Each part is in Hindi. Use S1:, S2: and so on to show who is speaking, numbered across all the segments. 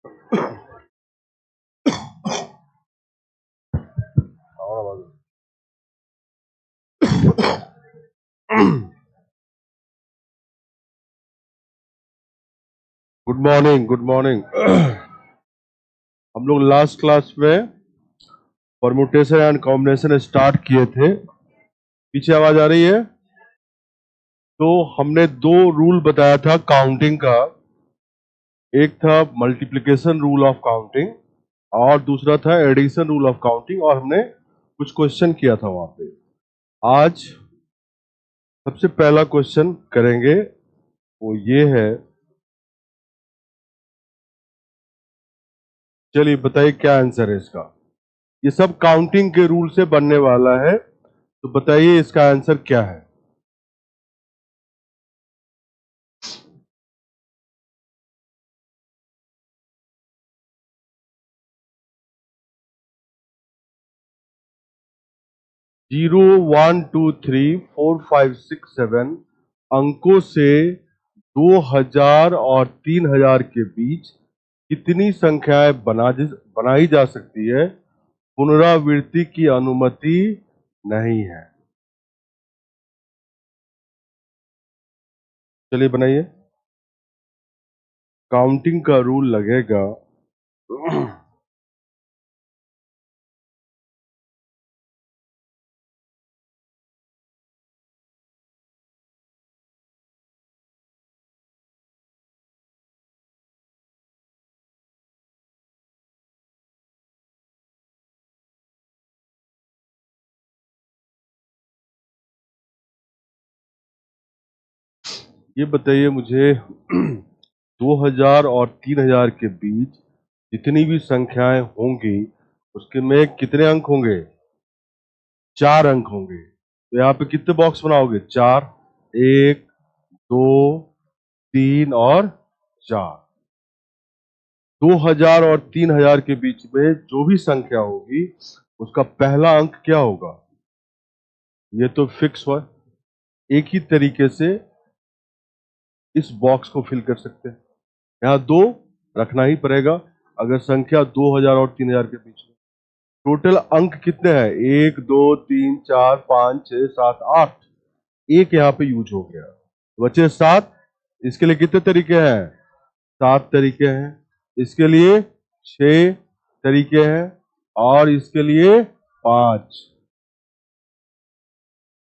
S1: Good morning, good morning. हम लोग लास्ट क्लास में परमुटेशन एंड कॉम्बिनेशन स्टार्ट किए थे। पीछे आवाज आ रही है? तो हमने दो रूल बताया था काउंटिंग का। एक था मल्टीप्लिकेशन रूल ऑफ काउंटिंग और दूसरा था एडिशन रूल ऑफ काउंटिंग, और हमने कुछ क्वेश्चन किया था वहां पे। आज सबसे पहला क्वेश्चन करेंगे, वो ये है। चलिए बताइए क्या आंसर है इसका। ये सब काउंटिंग के रूल से बनने वाला है, तो बताइए इसका आंसर क्या है। जीरो, 1 2 3 4 5 6 7 अंकों से 2000 और 3000 के बीच कितनी संख्याएं बनाई जा सकती है? पुनरावृत्ति की अनुमति नहीं है। चलिए बनाइए। काउंटिंग का रूल लगेगा। ये बताइए मुझे, 2000 और 3000 के बीच जितनी भी संख्याएं होंगी उसके में कितने अंक होंगे? 4 अंक होंगे। तो यहाँ पे कितने बॉक्स बनाओगे? 4, 1, 2, 3 और 4। 2000 और 3000 के बीच में जो भी संख्या होगी उसका पहला अंक क्या होगा? ये तो फिक्स हुआ। एक ही तरीके से इस बॉक्स को फिल कर सकते हैं। यहाँ 2 रखना ही पड़ेगा अगर संख्या 2000 और 3000 के बीच में। टोटल अंक कितने हैं? 1 2 3 4 5 6 7 8। एक यहाँ पे यूज हो गया, बचे 7। इसके लिए कितने तरीके हैं? 7 तरीके हैं। इसके लिए 6 तरीके हैं और इसके लिए 5।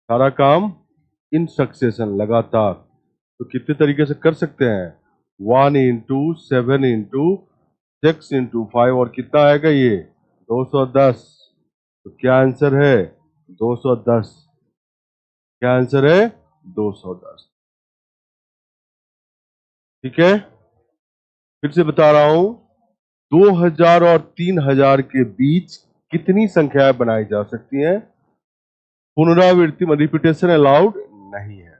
S1: सारा काम इन सक्सेशन लगातार। तो कितने तरीके से कर सकते हैं? 1 into 7 into 6 into 5 और कितना आएगा ये? 210। तो क्या आंसर है? 210। क्या आंसर है? 210। ठीक है, फिर से बता रहा हूं। 2000 और 3000 के बीच कितनी संख्याएं बनाई जा सकती हैं? पुनरावृत्ति में रिपीटेशन अलाउड नहीं है।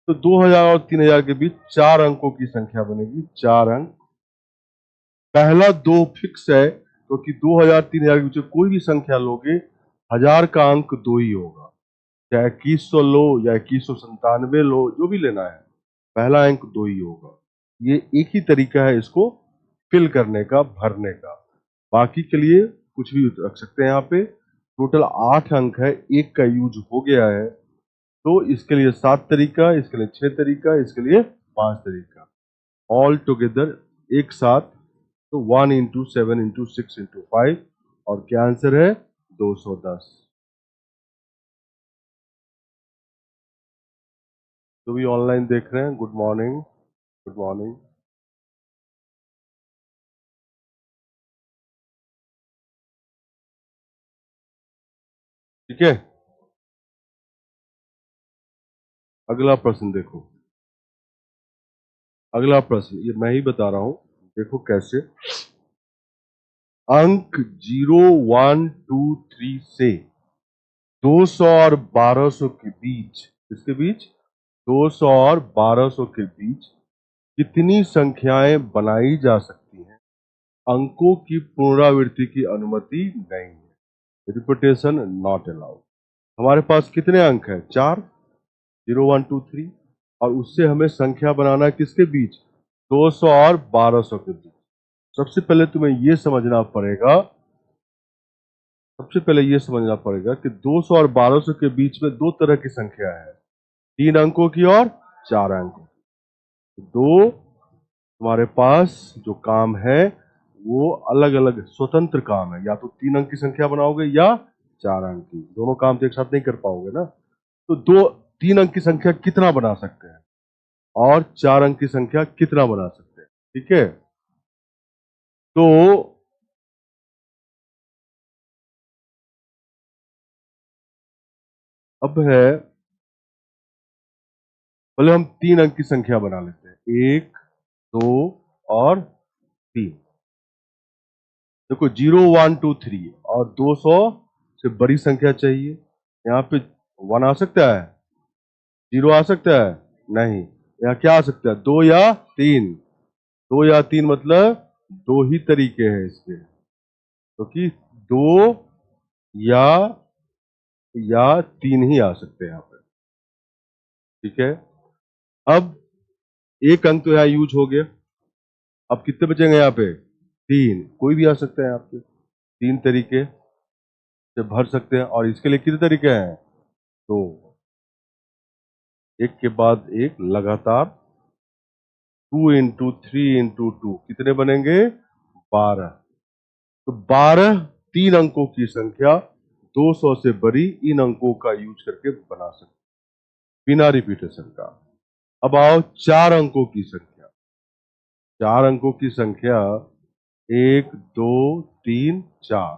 S1: तो 2000 और 3000 के बीच 4 अंकों की संख्या बनेगी। 4 अंक। पहला 2 फिक्स है, क्योंकि 2000 3000 के बीच में कोई भी संख्या लोगे, 1000 का अंक 2 ही होगा। चाहे 2100 लो या 2197 लो, जो भी लेना है, पहला अंक 2 ही होगा। ये एक ही तरीका है इसको फिल करने का, भरने का। बाकी के लिए कुछ भी रख सकते हैं। यहाँ पे टोटल 8 अंक है, एक का यूज हो गया है। तो इसके लिए 7 तरीका, इसके लिए 6 तरीका, इसके लिए 5 तरीका, ऑल टुगेदर एक साथ। तो 1 into 7 into 6 into 5, और क्या आंसर है? 210। तो भी ऑनलाइन देख रहे हैं, गुड मॉर्निंग, गुड मॉर्निंग। ठीक है, अगला प्रश्न देखो। अगला प्रश्न ये मैं ही बता रहा हूं, देखो कैसे। अंक 0 1 2 3 से 200 और 1200 के बीच, इसके बीच 200 और 1200 के बीच कितनी संख्याएं बनाई जा सकती हैं? अंकों की पुनरावृत्ति की अनुमति नहीं है। Repetition not allowed. हमारे पास कितने अंक हैं? 4, 0 1 2 3। और उससे हमें संख्या बनाना है किसके बीच? 200 और 1200 के बीच। सबसे पहले तुम्हें ये समझना पड़ेगा, कि 200 और 1200 के बीच में दो तरह की संख्या है, 3 अंकों की और 4 अंकों की। दो तुम्हारे पास जो काम है वो अलग अलग स्वतंत्र काम है, या तो 3 अंक की संख्या बनाओगे या 4 अंक की। दोनों काम तो एक साथ नहीं कर पाओगे ना। तो 3 अंक की संख्या कितना बना सकते हैं और 4 अंक की संख्या कितना बना सकते हैं, ठीक है। तो अब है, पहले हम 3 अंक की संख्या बना लेते हैं, 1, 2 और 3। देखो 0, 1, 2, 3 और 200 से बड़ी संख्या चाहिए। यहाँ पे 1 आ सकता है, 0 आ सकता है, नहीं। यहाँ क्या आ सकता है, 2 या 3। 2 या 3 मतलब दो ही तरीके हैं इसके, क्योंकि तो 2 या 3 ही आ सकते हैं यहाँ पे, ठीक है। अब एक अंक तो यहाँ यूज हो गया, अब कितने बचेंगे यहाँ पे, 3। कोई भी आ सकता है यहाँ पे, 3 तरीके से भर सकते हैं। और इसके लिए कितने तरीके हैं, तो एक के बाद एक लगातार 2 इंटू 3 इंटू 2 कितने बनेंगे, 12। तो 12 3 अंकों की संख्या 200 से बड़ी इन अंकों का यूज करके बना सकते बिना रिपीटेशन का। अब आओ 4 अंकों की संख्या। 4 अंकों की संख्या 1, 2, 3, 4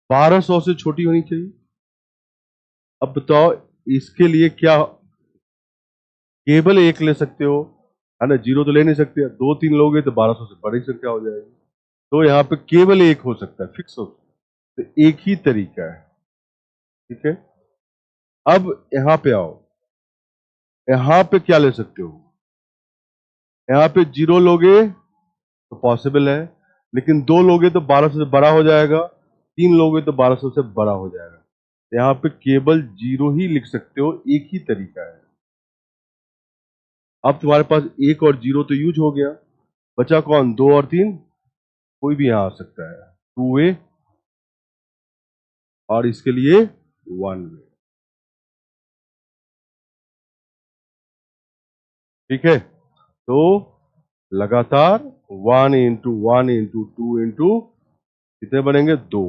S1: 1200 से छोटी होनी चाहिए। अब बताओ इसके लिए क्या, केवल एक ले सकते हो, है ना, 0 तो ले नहीं सकते। 2, 3 लोगे तो 1200 से बड़ी संख्या हो जाएगी। तो यहाँ पे केवल एक हो सकता है, फिक्स हो सकता है, तो एक ही तरीका है, ठीक है। अब यहाँ पे आओ, यहाँ पे क्या ले सकते हो, यहाँ पे 0 लोगे तो पॉसिबल है, लेकिन 2 लोगे तो 1200 से बड़ा हो जाएगा, 3 लोगे तो 1200 से बड़ा हो जाएगा। यहाँ पे केवल 0 ही लिख सकते हो, एक ही तरीका है। अब तुम्हारे पास 1 और 0 तो यूज हो गया, बचा कौन, 2 और 3। कोई भी यहां आ सकता है, 2 वे और इसके लिए 1 वे, ठीक है। तो लगातार 1 इंटू 1 इंटू 2 इंटू कितने बनेंगे, 2।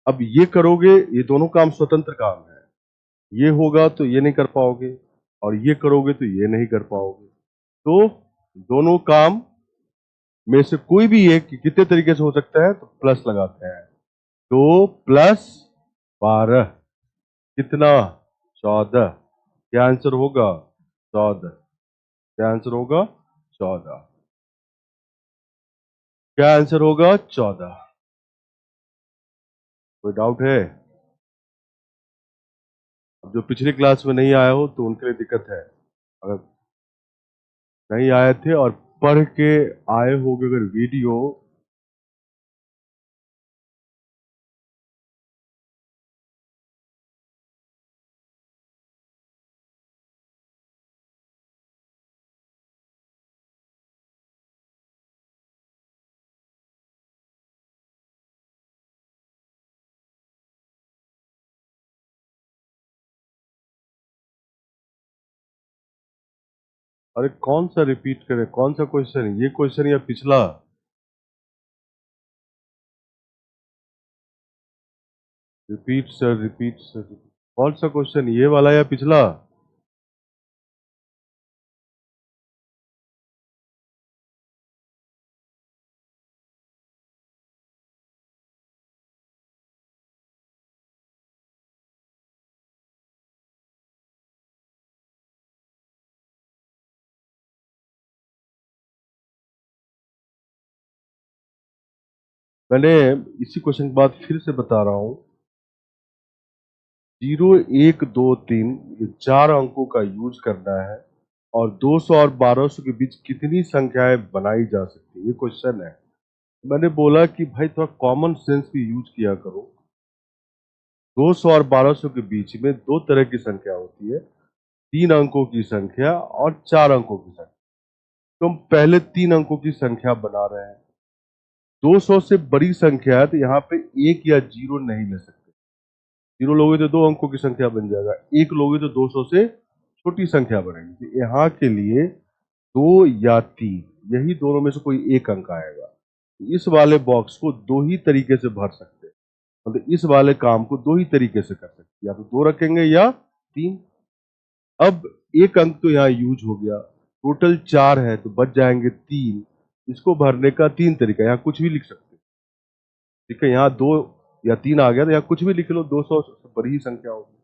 S1: अब ये करोगे, ये दोनों काम स्वतंत्र काम है, ये होगा तो ये नहीं कर पाओगे, और ये करोगे तो ये नहीं कर पाओगे। तो दोनों काम में से कोई भी एक कितने तरीके से हो सकता है, तो प्लस लगाते हैं। 2 प्लस 12 कितना, 14। क्या आंसर होगा, 14। क्या आंसर होगा, 14। क्या आंसर होगा, 14। कोई डाउट है, अब जो पिछली क्लास में नहीं आए हो तो उनके लिए दिक्कत है। अगर नहीं आए थे और पढ़ के आए होगे अगर वीडियो, अरे कौन सा रिपीट करें, कौन सा क्वेश्चन, ये क्वेश्चन या पिछला, रिपीट सर, रिपीट सर, कौन सा क्वेश्चन, ये वाला या पिछला। मैंने इसी क्वेश्चन के बाद फिर से बता रहा हूं, 0, 1, 2, 3 ये 4 अंकों का यूज करना है, और 200 और 1200 के बीच कितनी संख्याएं बनाई जा सकती है, ये क्वेश्चन है। मैंने बोला कि भाई थोड़ा कॉमन सेंस भी यूज किया करो। 200 और 1200 के बीच में दो तरह की संख्या होती है, 3 अंकों की संख्या और 4 अंकों की संख्या। तो हम पहले 3 अंकों की संख्या बना रहे हैं। 200 से बड़ी संख्या है तो यहाँ पे 1 या 0 नहीं ले सकते। 0 लोगे तो 2 अंकों की संख्या बन जाएगा, 1 लोगे तो 200 से छोटी संख्या बनेगी। तो यहाँ के लिए 2 या 3, यही दोनों में से कोई एक अंक आएगा। इस वाले बॉक्स को 2 ही तरीके से भर सकते हैं, मतलब इस वाले काम को 2 ही तरीके से कर सकते हैं, या तो 2 रखेंगे या 3। अब एक अंक तो यहाँ यूज हो गया, टोटल 4 है तो बच जाएंगे 3। इसको भरने का 3 तरीका, यहाँ कुछ भी लिख सकते हैं। ठीक है, यहाँ 2 या 3 आ गया तो यहाँ कुछ भी लिख लो, 200 से बड़ी ही संख्या होगी।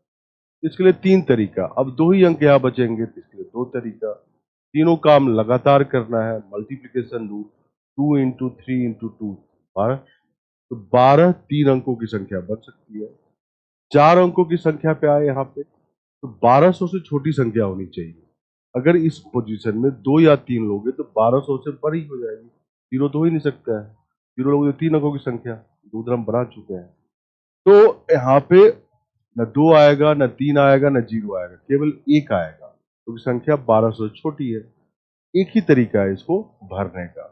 S1: इसके लिए 3 तरीका। अब 2 ही अंक यहाँ बचेंगे तो इसके लिए 2 तरीका। तीनों काम लगातार करना है। मल्टीप्लीकेशन रूल, 2 इंटू 3 इंटू 2 12, तो 12 3 अंकों की संख्या बन सकती है। 4 अंकों की संख्या पे आए यहाँ पे, तो 1200 से छोटी संख्या होनी चाहिए। अगर इस पोजीशन में 2 या 3 लोगे तो 1200 से बड़ी हो जाएगी। 0 तो हो ही नहीं सकता है, 0 लोगे तो 3 अंकों की संख्या, तो उधर हम बना चुके हैं। तो यहाँ पे न 2 आएगा, न 3 आएगा, न 0 आएगा, केवल 1 आएगा, क्योंकि संख्या 1200 से छोटी है। एक ही तरीका है इसको भरने का।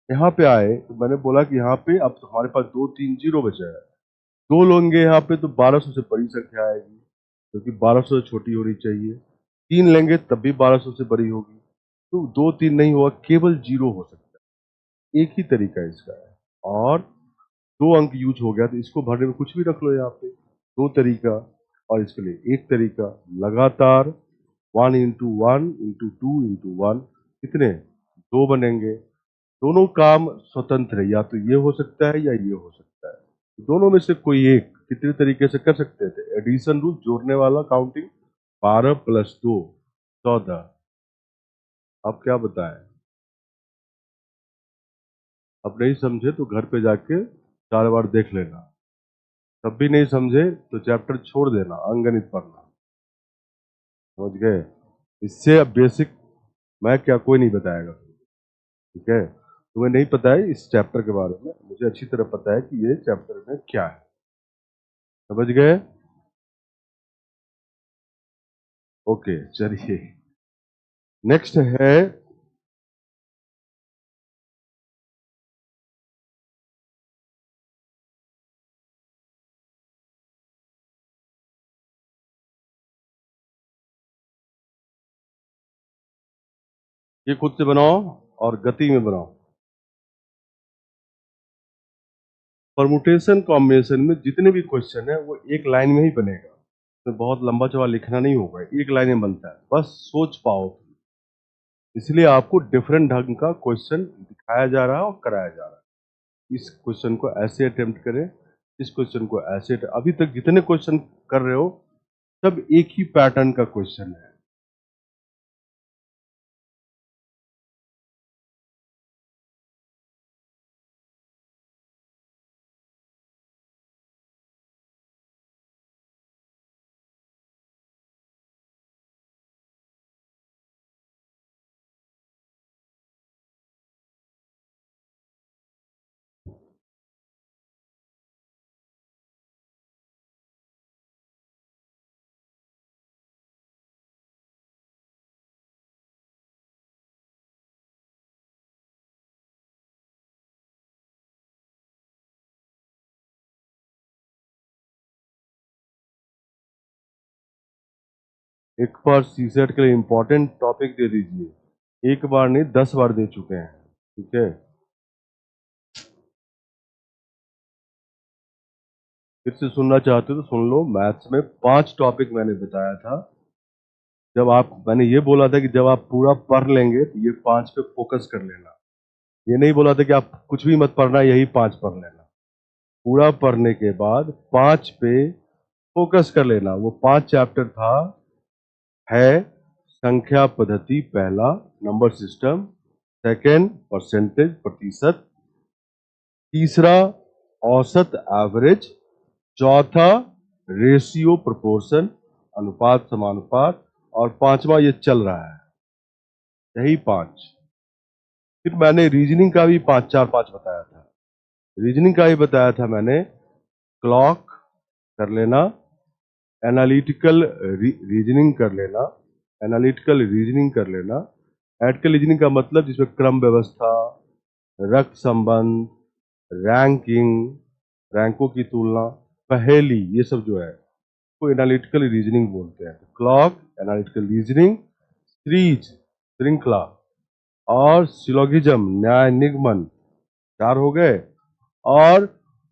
S1: यहाँ पे आए तो मैंने बोला कि यहाँ पे अब तो हमारे पास 2 3 0 बचा है। 2 लोगे यहाँ पे तो 1200 से बड़ी संख्या आएगी, क्योंकि 1200 से छोटी होनी चाहिए। 3 लेंगे तब भी 1200 से बड़ी होगी, तो 2 3 नहीं होगा, केवल 0 हो सकता है। एक ही तरीका इसका है। और 2 अंक यूज हो गया तो इसको भरने में कुछ भी रख लो यहाँ पे, 2 तरीका। और इसके लिए एक तरीका, लगातार 1 इंटू 1 इंटू 2 इंटू 1, कितने 2 बनेंगे। दोनों काम स्वतंत्र है, या तो ये हो सकता है या ये हो सकता है। दोनों में से कोई एक कितने तरीके से कर सकते थे। एडिशन रूल, जोड़ने वाला, काउंटिंग, 12 प्लस 2 14। आप क्या बताएं? अब नहीं समझे तो घर पे जाके 4 बार देख लेना। तब भी नहीं समझे तो चैप्टर छोड़ देना, अंगगणित पढ़ना। समझ गए? इससे अब बेसिक मैं क्या कोई नहीं बताएगा। ठीक है, तुम्हें नहीं पता है इस चैप्टर के बारे में, मुझे अच्छी तरह पता है कि ये चैप्टर में क्या है। समझ गए? ओके, चलिए नेक्स्ट है ये, खुद से बनाओ और गति में बनाओ। परमुटेशन कॉम्बिनेशन में जितने भी क्वेश्चन है वो एक लाइन में ही बनेगा, तो बहुत लंबा चौड़ा लिखना नहीं होगा, एक लाइन में बनता है, बस सोच पाओ। इसलिए आपको डिफरेंट ढंग का क्वेश्चन दिखाया जा रहा है और कराया जा रहा है। इस क्वेश्चन को ऐसे अटेम्प्ट करें, इस क्वेश्चन को ऐसे। अभी तक जितने क्वेश्चन कर रहे हो सब एक ही पैटर्न का क्वेश्चन है। एक बार सीसेट के लिए इंपॉर्टेंट टॉपिक दे दीजिए, एक बार नहीं 10 बार दे चुके हैं। ठीक है, फिर से सुनना चाहते हो तो सुन लो। मैथ्स में 5 टॉपिक मैंने बताया था। जब आप, मैंने ये बोला था कि जब आप पूरा पढ़ लेंगे तो ये 5 पे फोकस कर लेना। ये नहीं बोला था कि आप कुछ भी मत पढ़ना, यही 5 पढ़ लेना। पूरा पढ़ने के बाद 5 पे फोकस कर लेना। वो 5 चैप्टर था, है संख्या पद्धति पहला, नंबर सिस्टम, सेकंड परसेंटेज प्रतिशत, तीसरा औसत एवरेज, चौथा रेशियो प्रोपोर्शन अनुपात समानुपात, और पांचवा ये चल रहा है। यही 5। फिर मैंने रीजनिंग का भी 5 4 5 बताया था। रीजनिंग का भी बताया था मैंने, क्लॉक कर लेना, एनालिटिकल रीजनिंग कर लेना, एनालिटिकल रीजनिंग कर लेना, एनालिटिकल रीजनिंग का मतलब जिसमें क्रम व्यवस्था, रक्त संबंध, रैंकिंग, रैंकों की तुलना, पहेली, ये सब जो है वो एनालिटिकल रीजनिंग बोलते हैं। क्लॉक, एनालिटिकल रीजनिंग, सीरीज, श्रृंखला, और सिलोगिज्म, न्याय निगमन, 4 हो गए। और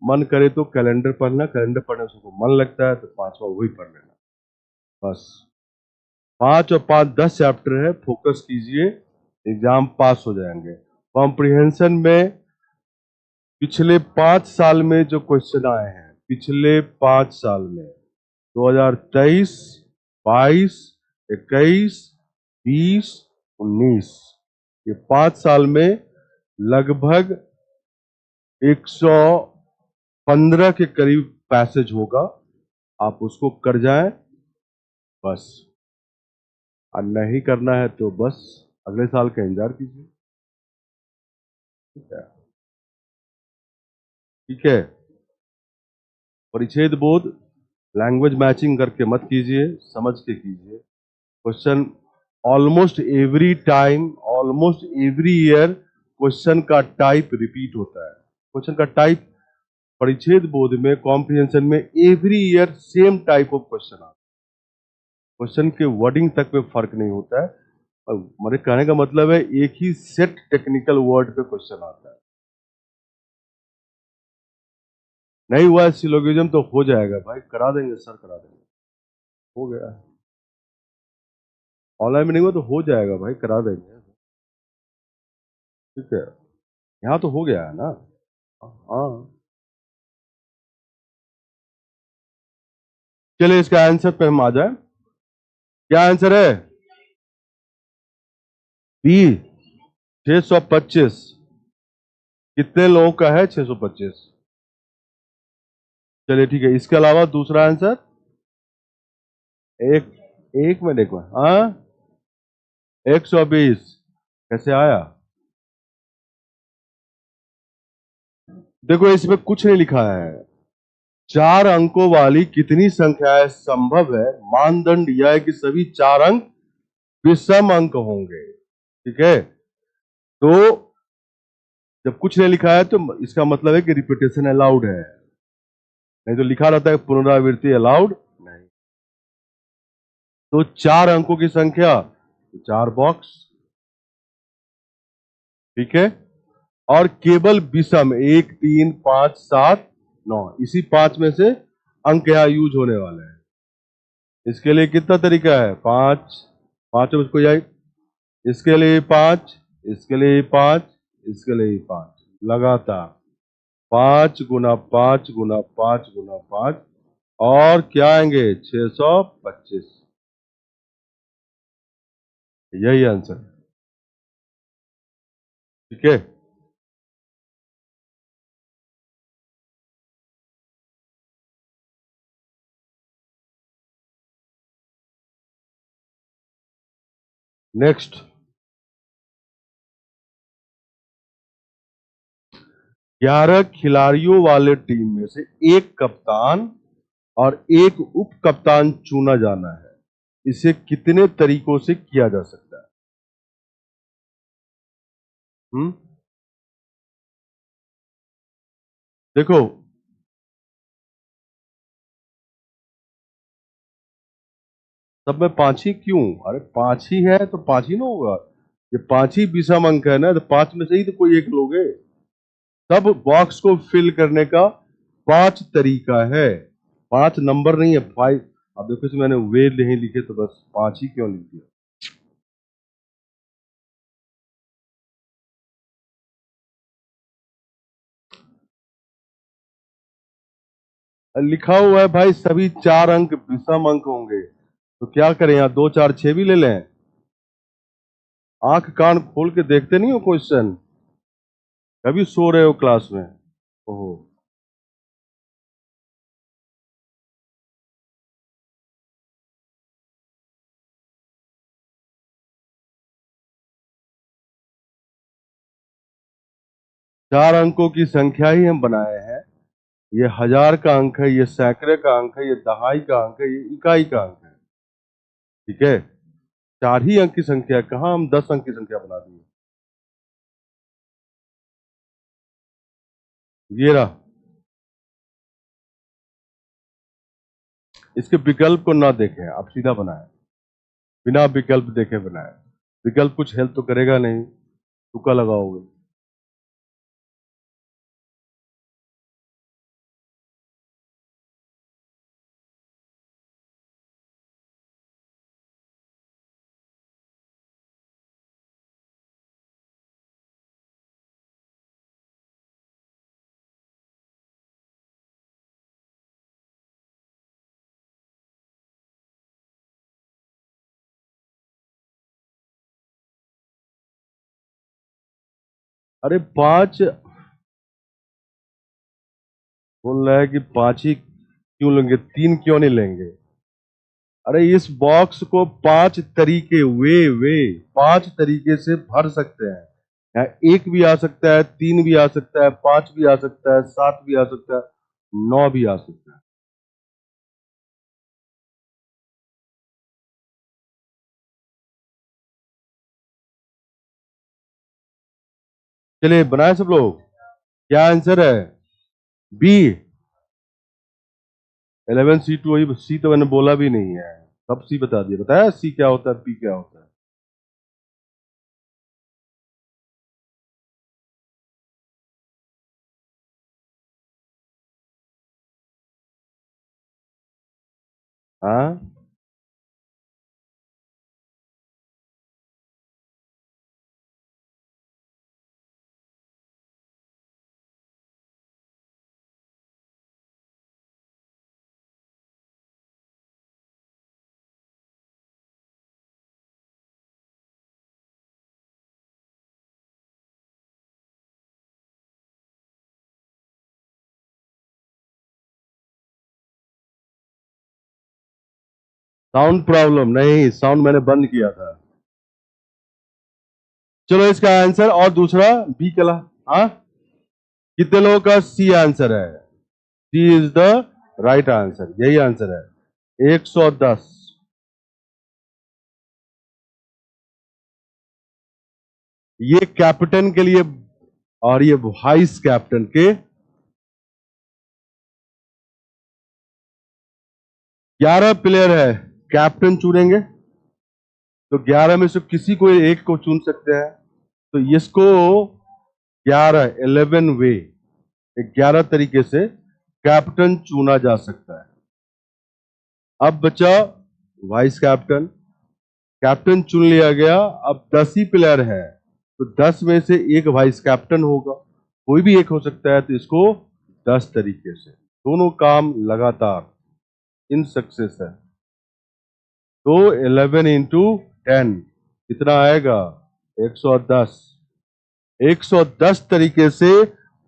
S1: मन करे तो कैलेंडर पढ़ना, कैलेंडर पढ़ने से मन लगता है तो 5वां वही पढ़ लेना। बस 5 और 5 10 चैप्टर है, फोकस कीजिए, एग्जाम पास हो जाएंगे। कॉम्प्रिहेंशन में पिछले 5 साल में जो क्वेश्चन आए हैं, पिछले 5 साल में 2023, 22, 21, 20, 19, ये 5 साल में लगभग 115 के करीब पैसेज होगा। आप उसको कर जाएं बस, और नहीं करना है तो बस अगले साल का इंतजार कीजिए। ठीक है, ठीक है। परिच्छेद बोध लैंग्वेज मैचिंग करके मत कीजिए, समझ के कीजिए। Question almost every time, almost every year question का टाइप रिपीट होता है। क्वेश्चन का टाइप परिच्छेद बोध में, कॉम्प्रिहेंशन में every year same type of question आता है। क्वेश्चन के वर्डिंग तक में फर्क नहीं होता है। मेरे कहने का मतलब है एक ही सेट टेक्निकल वर्ड पे क्वेश्चन आता है। नहीं हुआ सिलोगिज्म तो हो जाएगा भाई, करा देंगे सर, करा देंगे, हो गया। ऑनलाइन में नहीं हुआ तो हो जाएगा भाई, करा देंगे। ठीक है, यहाँ तो हो गया है ना। हाँ, चलिए इसका आंसर पे हम आ जाए। क्या आंसर है? बी, 625। कितने लोगों का है 625? चलिए ठीक है, इसके अलावा दूसरा आंसर एक, एक में देखो, हाँ 120 कैसे आया? देखो इसमें कुछ नहीं लिखा है। 4 अंकों वाली कितनी संख्याएं संभव है, मानदंड यह है कि सभी 4 अंक विषम अंक होंगे। ठीक है, तो जब कुछ नहीं लिखा है तो इसका मतलब है कि रिपीटेशन अलाउड है, नहीं तो लिखा रहता है पुनरावृत्ति अलाउड नहीं। तो 4 अंकों की संख्या, 4 बॉक्स। ठीक है, और केवल विषम 1, 3, 5, 7, 9, इसी 5 में से अंक यहां यूज होने वाले हैं। इसके लिए कितना तरीका है? 5, 5 में कोई आई, इसके लिए 5, इसके लिए 5, इसके लिए 5, लगातार 5 गुना 5 गुना 5 गुना 5, और क्या आएंगे 625। यही आंसर है। ठीक है, नेक्स्ट। 11 खिलाड़ियों वाले टीम में से एक कप्तान और एक उप कप्तान चुना जाना है, इसे कितने तरीकों से किया जा सकता है? देखो, सब में 5 ही क्यों? अरे 5 ही है तो 5 ही ना होगा। ये 5 ही विषम अंक है ना, तो 5 में से ही तो कोई एक लोगे। सब बॉक्स को फिल करने का 5 तरीका है, 5 नंबर नहीं है, 5। अब देखो इसमें मैंने वे नहीं लिखे तो बस 5 ही क्यों लिख दिया? लिखा हुआ है भाई सभी 4 अंक विषम अंक होंगे, तो क्या करें, यहाँ 2, 4, 6 भी ले लें? आंख कान खोल के देखते नहीं हो क्वेश्चन? कभी सो रहे हो क्लास में? ओहो, 4 अंकों की संख्या ही हम बनाए हैं। ये 1000 का अंक है, ये सैकड़े का अंक है, ये दहाई का अंक है, ये इकाई का अंक है। ठीक है, 4 ही अंक की संख्या है, कहां हम 10 अंक की संख्या बना दिए। ये रहा। इसके विकल्प को ना देखें, आप सीधा बनाएं, बिना विकल्प देखे बनाएं। विकल्प कुछ हेल्प तो करेगा नहीं, तुक्का लगाओगे। अरे 5 बोल रहा है कि 5 ही क्यों लेंगे, 3 क्यों नहीं लेंगे। अरे इस बॉक्स को 5 तरीके, वे 5 तरीके से भर सकते हैं। यहाँ 1 भी आ सकता है, 3 भी आ सकता है, 5 भी आ सकता है, 7 भी आ सकता है, 9 भी आ सकता है। चलिए बनाए सब लोग। क्या आंसर है? B 11C2। वही सी तो मैंने बोला भी नहीं है, सब सी बता दिया। बताया सी क्या होता है, पी क्या होता है। हाँ, साउंड प्रॉब्लम नहीं, साउंड मैंने बंद किया था। चलो इसका आंसर, और दूसरा बी कला। हाँ, कितने लोगों का सी आंसर है? सी इज द राइट आंसर, यही आंसर है 110। ये कैप्टन के लिए और ये वाइस कैप्टन के 11 प्लेयर है। कैप्टन चुनेंगे तो 11 में से किसी को एक को चुन सकते हैं। तो इसको 11 वे, 11 तरीके से कैप्टन चुना जा सकता है। अब बचा वाइस कैप्टन। कैप्टन चुन लिया गया, अब 10 ही प्लेयर है, तो 10 में से एक वाइस कैप्टन होगा, कोई भी एक हो सकता है। तो इसको 10 तरीके से, दोनों काम लगातार इन सक्सेस है। तो 11 × 10 कितना आएगा? 110। 110 तरीके से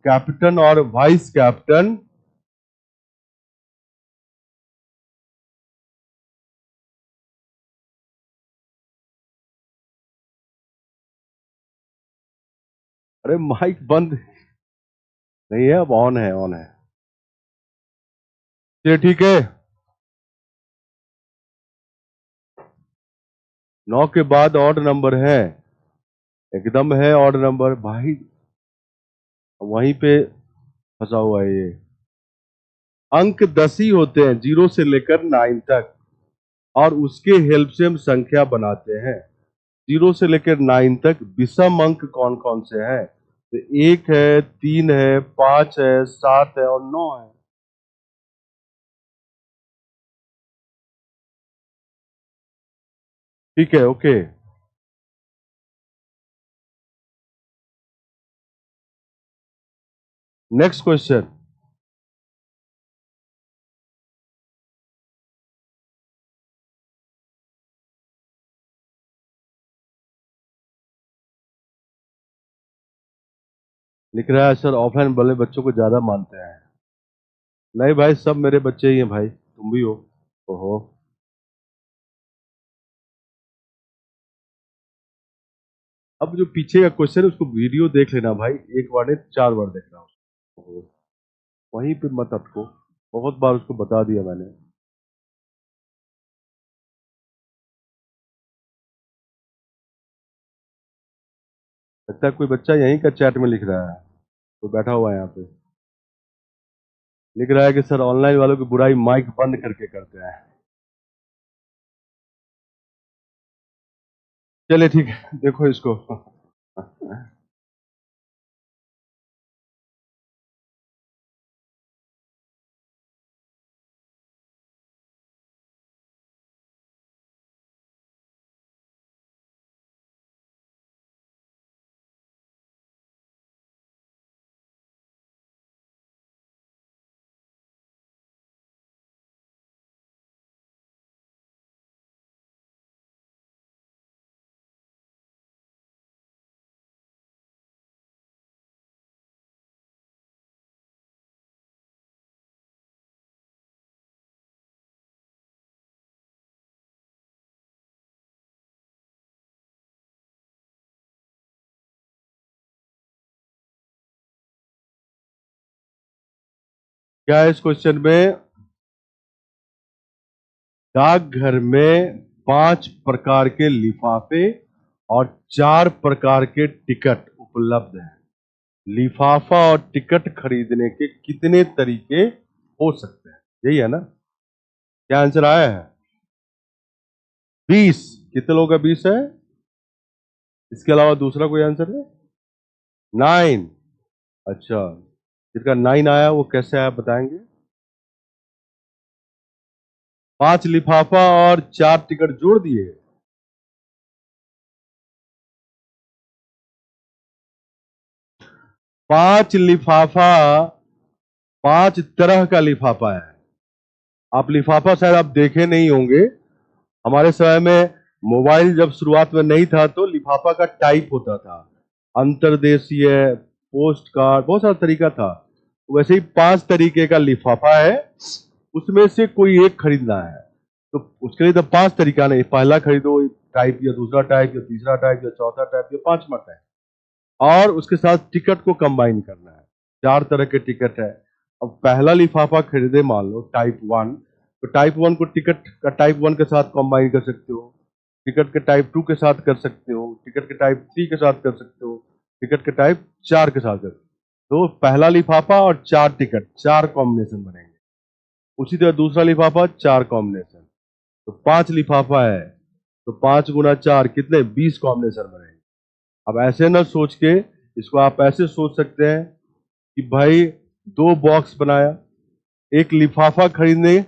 S1: कैप्टन और वाइस कैप्टन अरे माइक बंद नहीं है, अब ऑन है, ऑन है। ये ठीक है। 9 के बाद ऑड नंबर है, एकदम है ऑड नंबर भाई, वहीं पे फंसा हुआ है ये। अंक 10 ही होते हैं, 0 से लेकर 9 तक, और उसके हेल्प से हम संख्या बनाते हैं। 0 से लेकर 9 तक विषम अंक कौन कौन से हैं? तो 1 है, 3 है, 5 है, 7 है और 9 है। ठीक है, ओके। Next question. लिख रहा है सर, ऑफलाइन वाले बच्चों को ज्यादा मानते हैं। नहीं भाई, सब मेरे बच्चे ही हैं भाई, तुम भी हो। ओहो। अब जो पीछे का क्वेश्चन है उसको वीडियो देख लेना भाई, एक बार नहीं 4 बार देखना उसको। ओहो, वहीं पे मत अटको, बहुत बार उसको बता दिया मैंने। लगता है कोई बच्चा यहीं का चैट में लिख रहा है, तो बैठा हुआ है यहाँ पे, लिख रहा है कि सर ऑनलाइन वालों की बुराई माइक बंद करके करते हैं। चलिए ठीक है, देखो इसको। क्या है इस क्वेश्चन में? डाकघर में 5 प्रकार के लिफाफे और 4 प्रकार के टिकट उपलब्ध हैं। लिफाफा और टिकट खरीदने के कितने तरीके हो सकते हैं? यही है ना? क्या आंसर आया है? 20। कितने लोगों का 20 है? इसके अलावा दूसरा कोई आंसर है? 9। अच्छा, जिसका 9 आया वो कैसे आया बताएंगे? 5 लिफाफा और 4 टिकट जोड़ दिए। 5 लिफाफा, 5 तरह का लिफाफा है। आप लिफाफा शायद आप देखे नहीं होंगे। हमारे समय में मोबाइल जब शुरुआत में नहीं था तो लिफाफा का टाइप होता था, अंतरदेशीय, पोस्ट कार्ड, बहुत सारा तरीका था। वैसे ही 5 तरीके का लिफाफा है, उसमें से कोई एक खरीदना है। तो उसके लिए तो 5 तरीका नहीं, पहला खरीदो टाइप, या दूसरा टाइप, या तीसरा टाइप, या चौथा टाइप, या 5वां टाइप, और उसके साथ टिकट को कंबाइन करना है। 4 तरह के टिकट है। अब पहला लिफाफा खरीदे मान लो टाइप 1, तो टाइप 1 को टिकट का टाइप 1 के साथ कंबाइन कर सकते हो, टिकट के टाइप 2 के साथ कर सकते हो, टिकट के टाइप 3 के साथ कर सकते हो, टिकट के टाइप 4 के साथ कर सकते हो। तो पहला लिफाफा और 4 टिकट, 4 कॉम्बिनेशन बनेंगे। उसी तरह दूसरा लिफाफा, 4 कॉम्बिनेशन। तो 5 लिफाफा है, तो 5 गुना 4 कितने? 20 कॉम्बिनेशन बनेंगे। अब ऐसे ना सोच के, इसको आप ऐसे सोच सकते हैं कि भाई 2 बॉक्स बनाया, एक लिफाफा खरीदने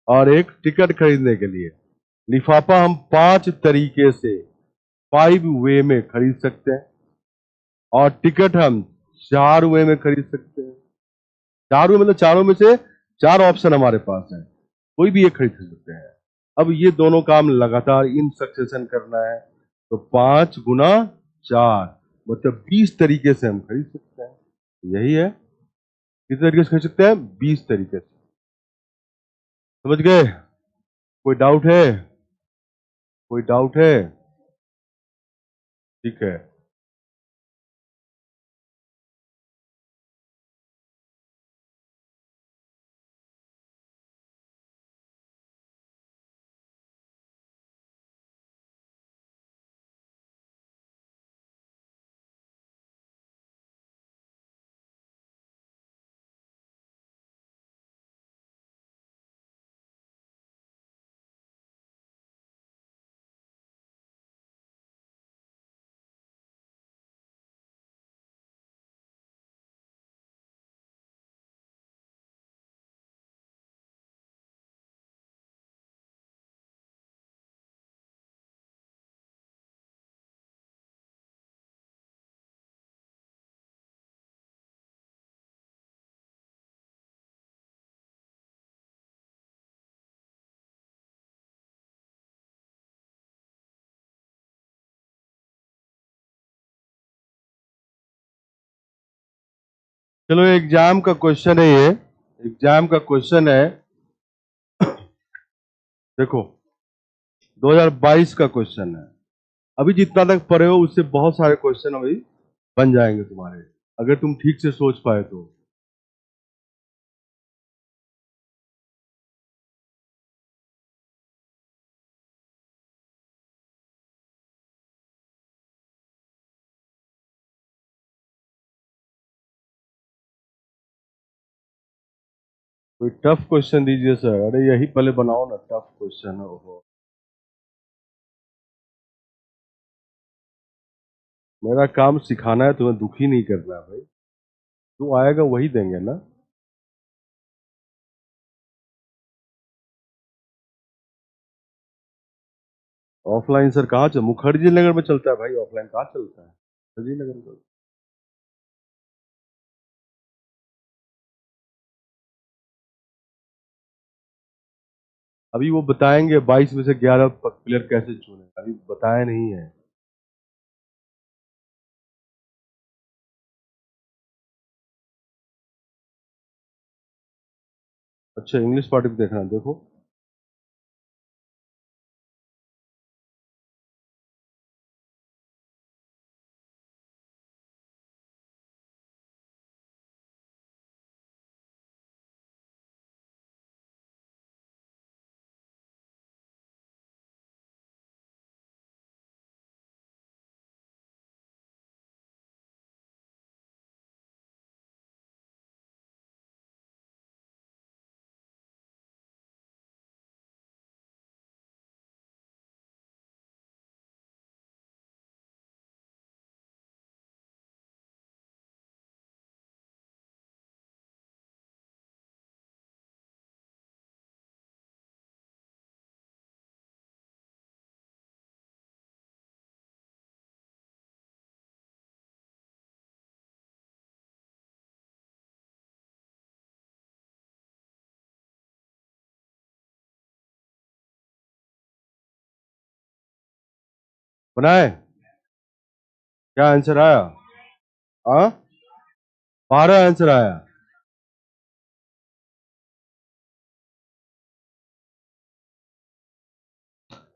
S1: और एक टिकट खरीदने के लिए। लिफाफा हम 5 तरीके से 5 वे में खरीद सकते हैं, और टिकट हम 4 वे में खरीद सकते हैं। 4 वे मतलब चारों में से 4 ऑप्शन हमारे पास है, कोई भी एक खरीद सकते हैं। अब ये दोनों काम लगातार इन सक्सेशन करना है, तो 5 गुना 4 मतलब 20 तरीके से हम खरीद सकते हैं। यही है। किस तरीके से खरीद सकते हैं? 20 तरीके से। समझ गए? कोई डाउट है? कोई डाउट है? ठीक है। चलो एग्जाम का क्वेश्चन है ये, एग्जाम का क्वेश्चन है। देखो 2022 का क्वेश्चन है। अभी जितना तक पढ़े हो उससे बहुत सारे क्वेश्चन अभी बन जाएंगे तुम्हारे, अगर तुम ठीक से सोच पाए तो। कोई टफ क्वेश्चन दीजिए सर। अरे यही पहले बनाओ ना, टफ क्वेश्चन हो। मेरा काम सिखाना है, तुम्हें दुखी नहीं करना है भाई। जो आएगा वही देंगे ना। ऑफलाइन सर कहाँ चल, मुखर्जी नगर में चलता है भाई, ऑफलाइन कहाँ चलता है मुखर्जी नगर में। अभी वो बताएंगे 22 में से 11 प्लेयर कैसे चुने, अभी बताया नहीं है। अच्छा इंग्लिश पार्टी भी देखना, देखो। बनाए, क्या आंसर आया? हाँ, 12 आंसर आया।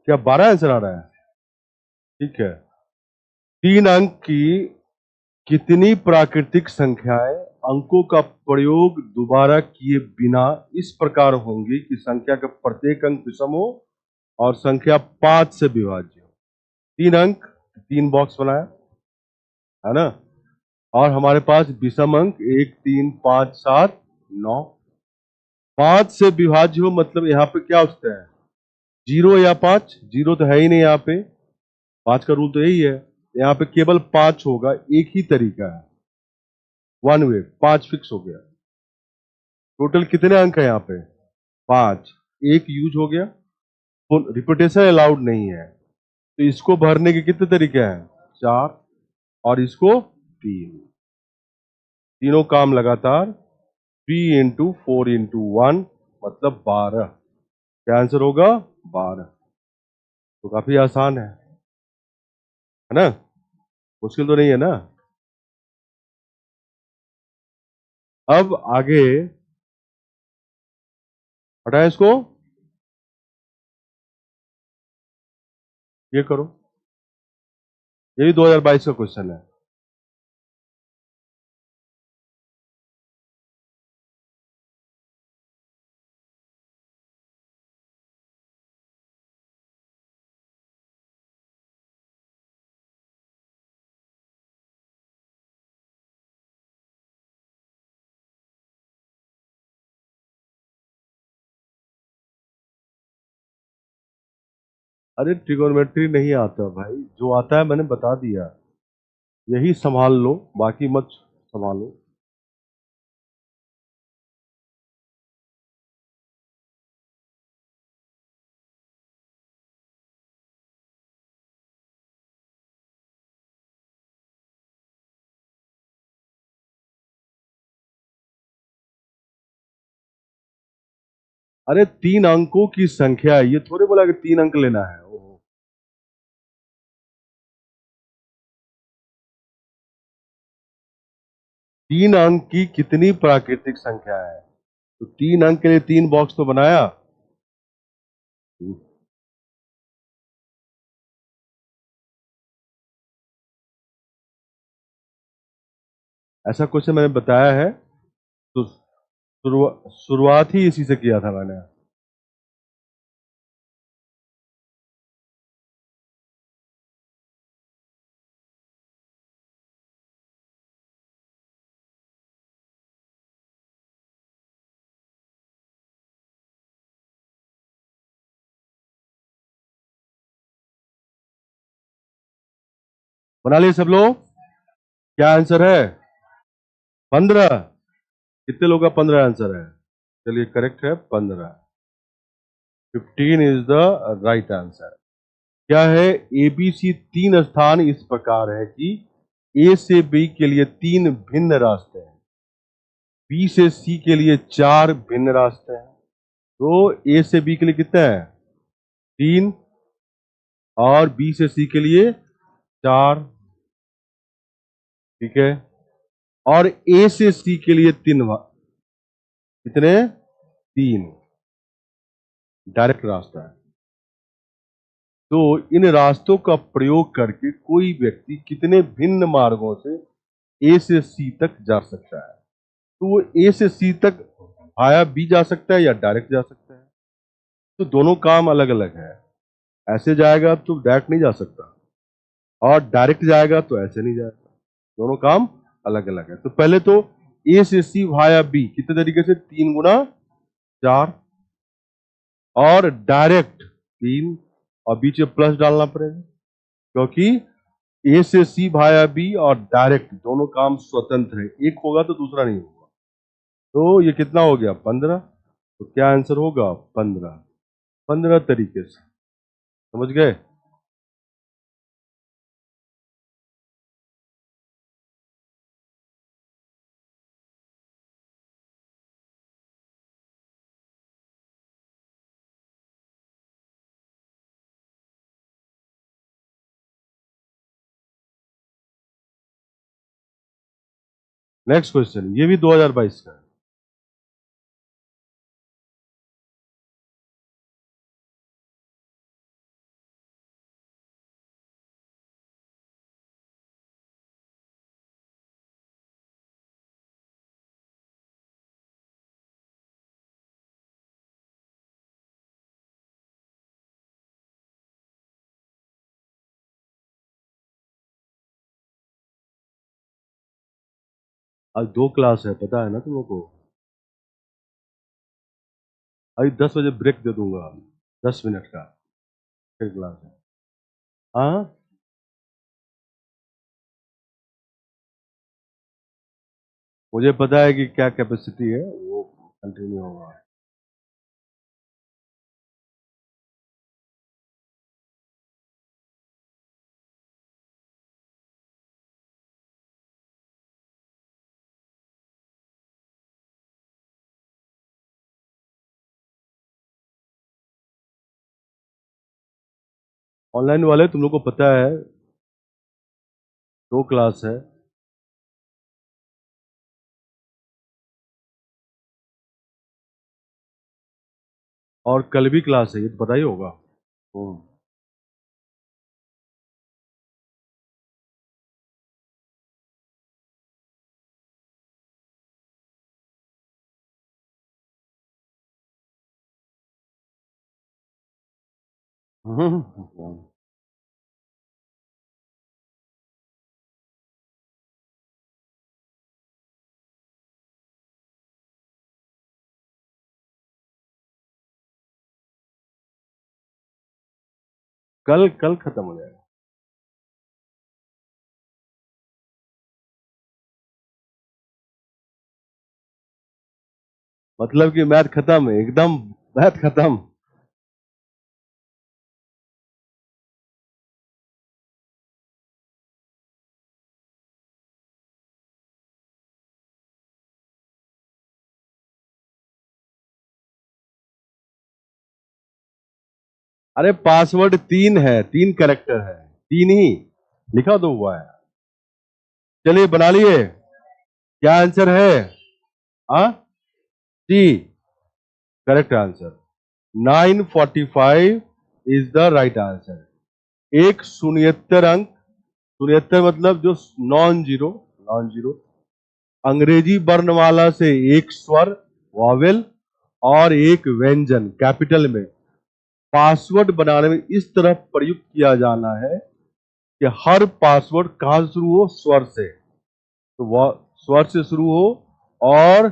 S1: क्या 12 आंसर आ रहा है? ठीक है। 3 अंक की कितनी प्राकृतिक संख्याएं अंकों का प्रयोग दोबारा किए बिना इस प्रकार होंगी कि संख्या का प्रत्येक अंक विषम हो और संख्या 5 से विभाज्य हो? 3 अंक, 3 बॉक्स बनाया है ना। और हमारे पास विषम अंक 1, 3, 5, 7, 9। 5 से विभाज्य हो मतलब यहाँ पे क्या उठता है? 0 या 5? 0 तो है ही नहीं यहाँ पे। 5 का रूल तो यही है, यहाँ पे केवल 5 होगा। एक ही तरीका है, वन वे, 5 फिक्स हो गया। टोटल कितने अंक है यहाँ पे? 5। एक यूज हो गया, रिपीटेशन अलाउड नहीं है। तो इसको भरने के कितने तरीके हैं? 4। और इसको 3। तीनों काम लगातार। 3 × 4 × 1 मतलब 12। क्या आंसर होगा? 12। तो काफी आसान है ना? मुश्किल तो नहीं है ना। अब आगे हटाए इसको, ये करो। ये भी 2022 का क्वेश्चन है। अरे ट्रिगोनोमेट्री नहीं आता भाई, जो आता है मैंने बता दिया। यही संभाल लो, बाकी मत संभालो। अरे 3 अंकों की संख्या है, ये थोड़े बोला कि 3 अंक लेना है। ओहो। 3 अंक की कितनी प्राकृतिक संख्या है? तो 3 अंक के लिए 3 बॉक्स तो बनाया। ऐसा क्वेश्चन मैंने बताया है, तो शुरुआत ही इसी से किया था मैंने। बना लिए सब लोग? क्या आंसर है? 15। कितने लोग का 15 आंसर है? चलिए करेक्ट है 15। 15 इज द राइट आंसर। क्या है? एबीसी तीन स्थान इस प्रकार है कि ए से बी के लिए 3 भिन्न रास्ते हैं, बी से सी के लिए 4 भिन्न रास्ते हैं। तो ए से बी के लिए कितने हैं? 3, और बी से सी के लिए 4। ठीक है। और ए से सी के लिए 3, कितने? 3 डायरेक्ट रास्ता है। तो इन रास्तों का प्रयोग करके कोई व्यक्ति कितने भिन्न मार्गों से ए से सी तक जा सकता है? तो वो ए से सी तक आया बी जा सकता है या डायरेक्ट जा सकता है। तो दोनों काम अलग अलग है। ऐसे जाएगा तो डायरेक्ट नहीं जा सकता, और डायरेक्ट जाएगा तो ऐसे नहीं जाएगा। दोनों काम अलग अलग है। तो पहले तो ए से सी भाया बी कितने तरीके से? 3 गुना 4, और डायरेक्ट 3, और बीच में प्लस डालना पड़ेगा, क्योंकि ए से सी भाया बी और डायरेक्ट दोनों काम स्वतंत्र है, एक होगा तो दूसरा नहीं होगा। तो ये कितना हो गया? 15। तो क्या आंसर होगा? 15। 15 तरीके से। समझ गए? नेक्स्ट क्वेश्चन, ये भी 2022 का है। आज 2 क्लास है, पता है ना तुम लोग को? अभी 10 बजे ब्रेक दे दूंगा, 10 मिनट का, फिर क्लास है। हाँ, मुझे पता है कि क्या कैपेसिटी है, वो कंटिन्यू होगा। ऑनलाइन वाले तुम लोग को पता है 2 क्लास है। और कल भी क्लास है, ये तो पता ही होगा। हम्म। कल कल खत्म हो जाएगा। मतलब कि मैथ खत्म है एकदम, मैथ खत्म। अरे पासवर्ड 3 है, 3 कैरेक्टर है, 3 ही लिखा तो हुआ है। चलिए बना लिए। क्या आंसर है? हाँ, C correct answer. 945 is the right answer. एक शून्येतर अंक, शून्येतर मतलब जो नॉन जीरो, नॉन जीरो अंग्रेजी वर्णमाला से एक स्वर वॉवेल और एक व्यंजन कैपिटल में पासवर्ड बनाने में इस तरह प्रयुक्त किया जाना है कि हर पासवर्ड कहां से शुरू हो? स्वर से। तो वह स्वर से शुरू हो और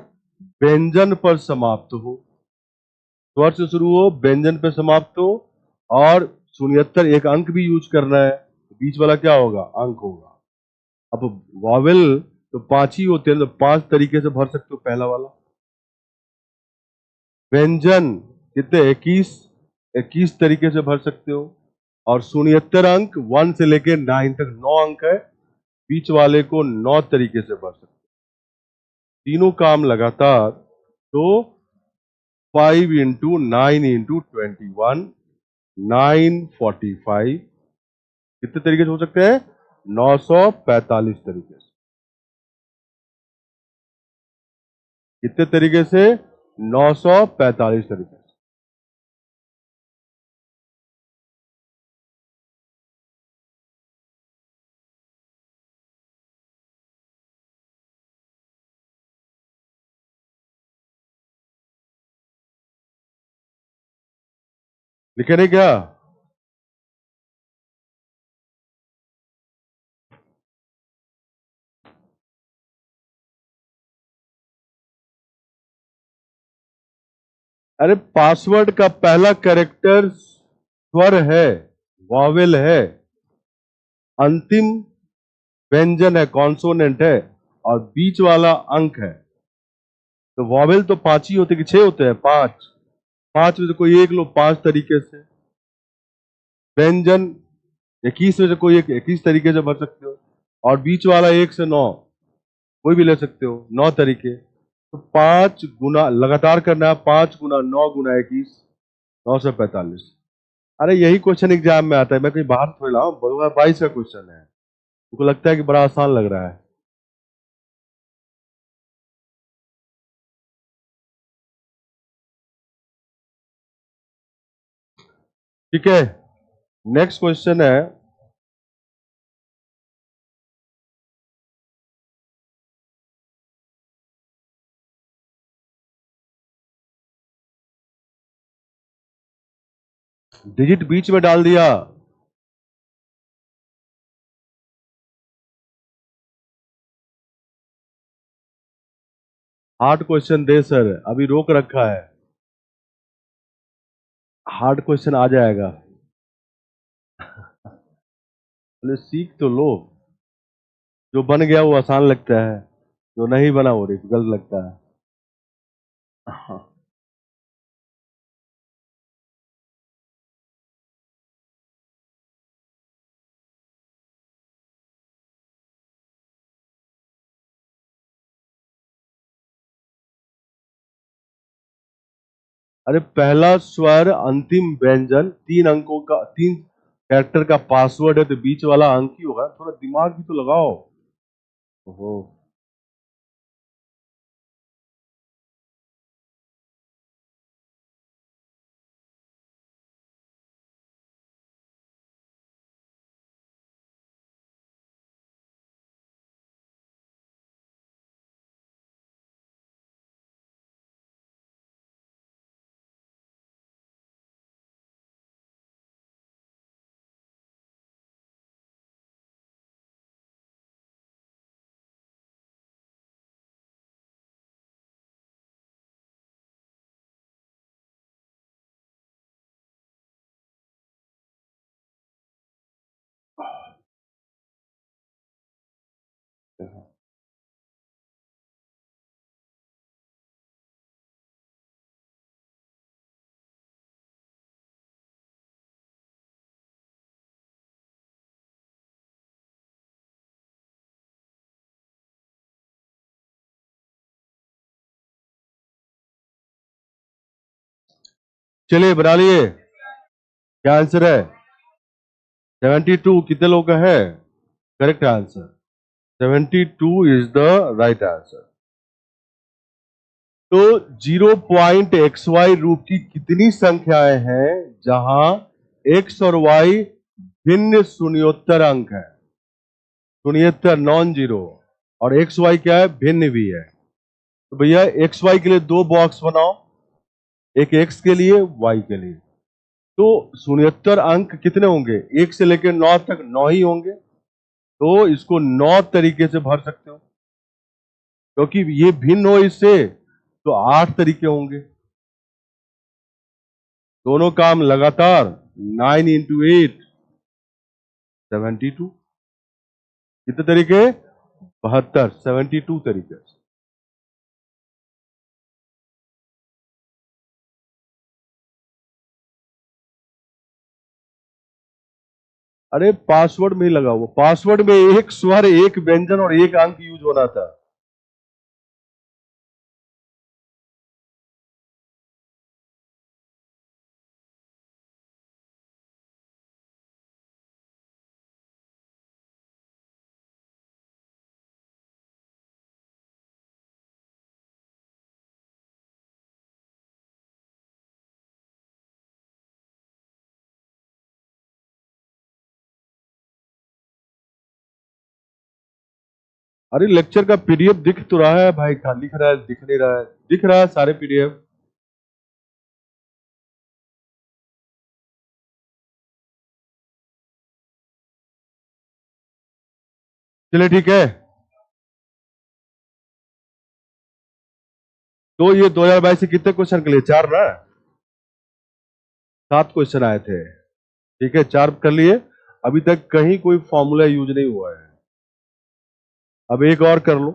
S1: व्यंजन पर समाप्त हो। स्वर से शुरू हो, व्यंजन पर समाप्त हो, और 76 एक अंक भी यूज करना है, बीच वाला क्या होगा, अंक होगा। अब वॉवेल तो 5 ही होते हैं, तो 5 तरीके से भर सकते हो। पहला वाला व्यंजन कितने, 21 तरीके से भर सकते हो। और शून्येतर अंक 1 से लेकर 9 तक 9 अंक है, बीच वाले को 9 तरीके से भर सकते हो। तीनों काम लगातार, तो 5 इंटू 9 इंटू 21, 945 कितने तरीके से हो सकते हैं, 945 तरीके से। कितने तरीके से, 945 तरीके से। लिखे नहीं क्या? अरे पासवर्ड का पहला कैरेक्टर स्वर है, वॉवेल है, अंतिम व्यंजन है, कॉन्सोनेंट है, और बीच वाला अंक है। तो वॉवेल तो 5 ही होते कि 6 होते हैं, 5। 5 में से कोई एक लो, 5 तरीके से। व्यंजन 21 में से कोई एक 21 तरीके से भर सकते हो। और बीच वाला 1 से 9 कोई भी ले सकते हो, 9 तरीके। तो 5 गुना लगातार करना है, 5 गुना 9 गुना 21, 945। अरे यही क्वेश्चन एग्जाम में आता है, मैं कहीं बाहर थोड़ी लाऊं। 2022 का क्वेश्चन है, तुमको लगता है कि बड़ा आसान लग रहा है। ठीक है, नेक्स्ट क्वेश्चन है, डिजिट बीच में डाल दिया। हार्ड क्वेश्चन दे सर, अभी रोक रखा है। हार्ड क्वेश्चन आ जाएगा, पहले सीख तो लो। जो बन गया वो आसान लगता है, जो नहीं बना वो डिफिकल्ट लगता है। हाँ। अरे पहला स्वर अंतिम व्यंजन 3 अंकों का, 3 कैरेक्टर का पासवर्ड है, तो बीच वाला अंक ही होगा। थोड़ा दिमाग भी तो लगाओ। ओहो। चलिए बना लिए, क्या आंसर है? 72। कितने लोग का है correct answer? 72 is the right answer. तो 0.xy रूप की कितनी संख्याएं हैं जहां x और y भिन्न शून्योत्तर अंक है? शून्योत्तर नॉन जीरो, और एक्स वाई क्या है, भिन्न भी है। तो भैया एक्स वाई के लिए 2 बॉक्स बनाओ, एक एक्स के लिए, वाई के लिए। तो शून्योत्तर अंक कितने होंगे, 1 से लेकर 9 तक 9 ही होंगे। तो इसको 9 तरीके से भर सकते हो, क्योंकि ये भिन्न हो इससे, तो 8 तरीके होंगे। दोनों काम लगातार, 9 इंटू 8, 72। कितने तरीके? 72, 72 तरीके। अरे पासवर्ड में ही लगा हुआ, पासवर्ड में एक स्वर, एक व्यंजन और एक अंक यूज होना था। अरे लेक्चर का पीडीएफ दिख तो रहा है भाई, खाली दिख रहा है? दिख नहीं रहा है? दिख रहा है सारे पीडीएफ। चलिए ठीक है। तो ये 2022 से कितने क्वेश्चन के लिए? 4 ना? 7 क्वेश्चन आए थे। ठीक है, 4 कर लिए। अभी तक कहीं कोई फॉर्मूला यूज नहीं हुआ है। अब एक और कर लो।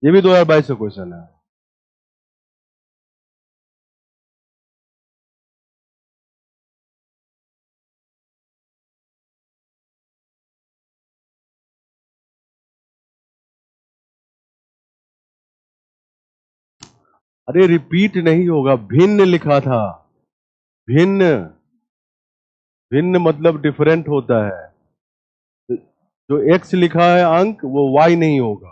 S1: ये भी 2022 का क्वेश्चन है। अरे रिपीट नहीं होगा, भिन्न लिखा था। भिन्न। भिन्न मतलब डिफरेंट होता है। जो एक्स लिखा है अंक, वो वाई नहीं होगा।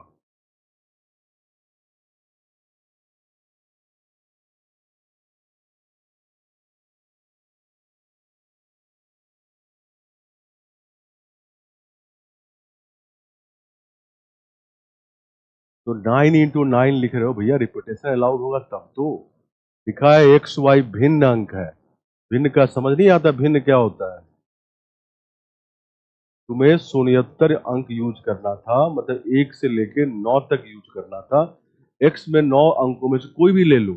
S1: तो 9 × 9 लिख रहे हो भैया, रिपीटेशन अलाउड होगा तब तो। लिखा है एक्स वाई भिन्न अंक है। भिन्न का समझ नहीं आता, भिन्न क्या होता है? तुम्हें 69 अंक यूज करना था, मतलब 1 से लेके 9 तक यूज करना था। एक्स में 9 अंकों में से कोई भी ले लो।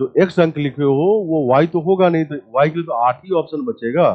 S1: जो एक्स अंक लिखे हो वो वाई तो होगा नहीं, तो वाई के लिए तो 8 ही ऑप्शन बचेगा।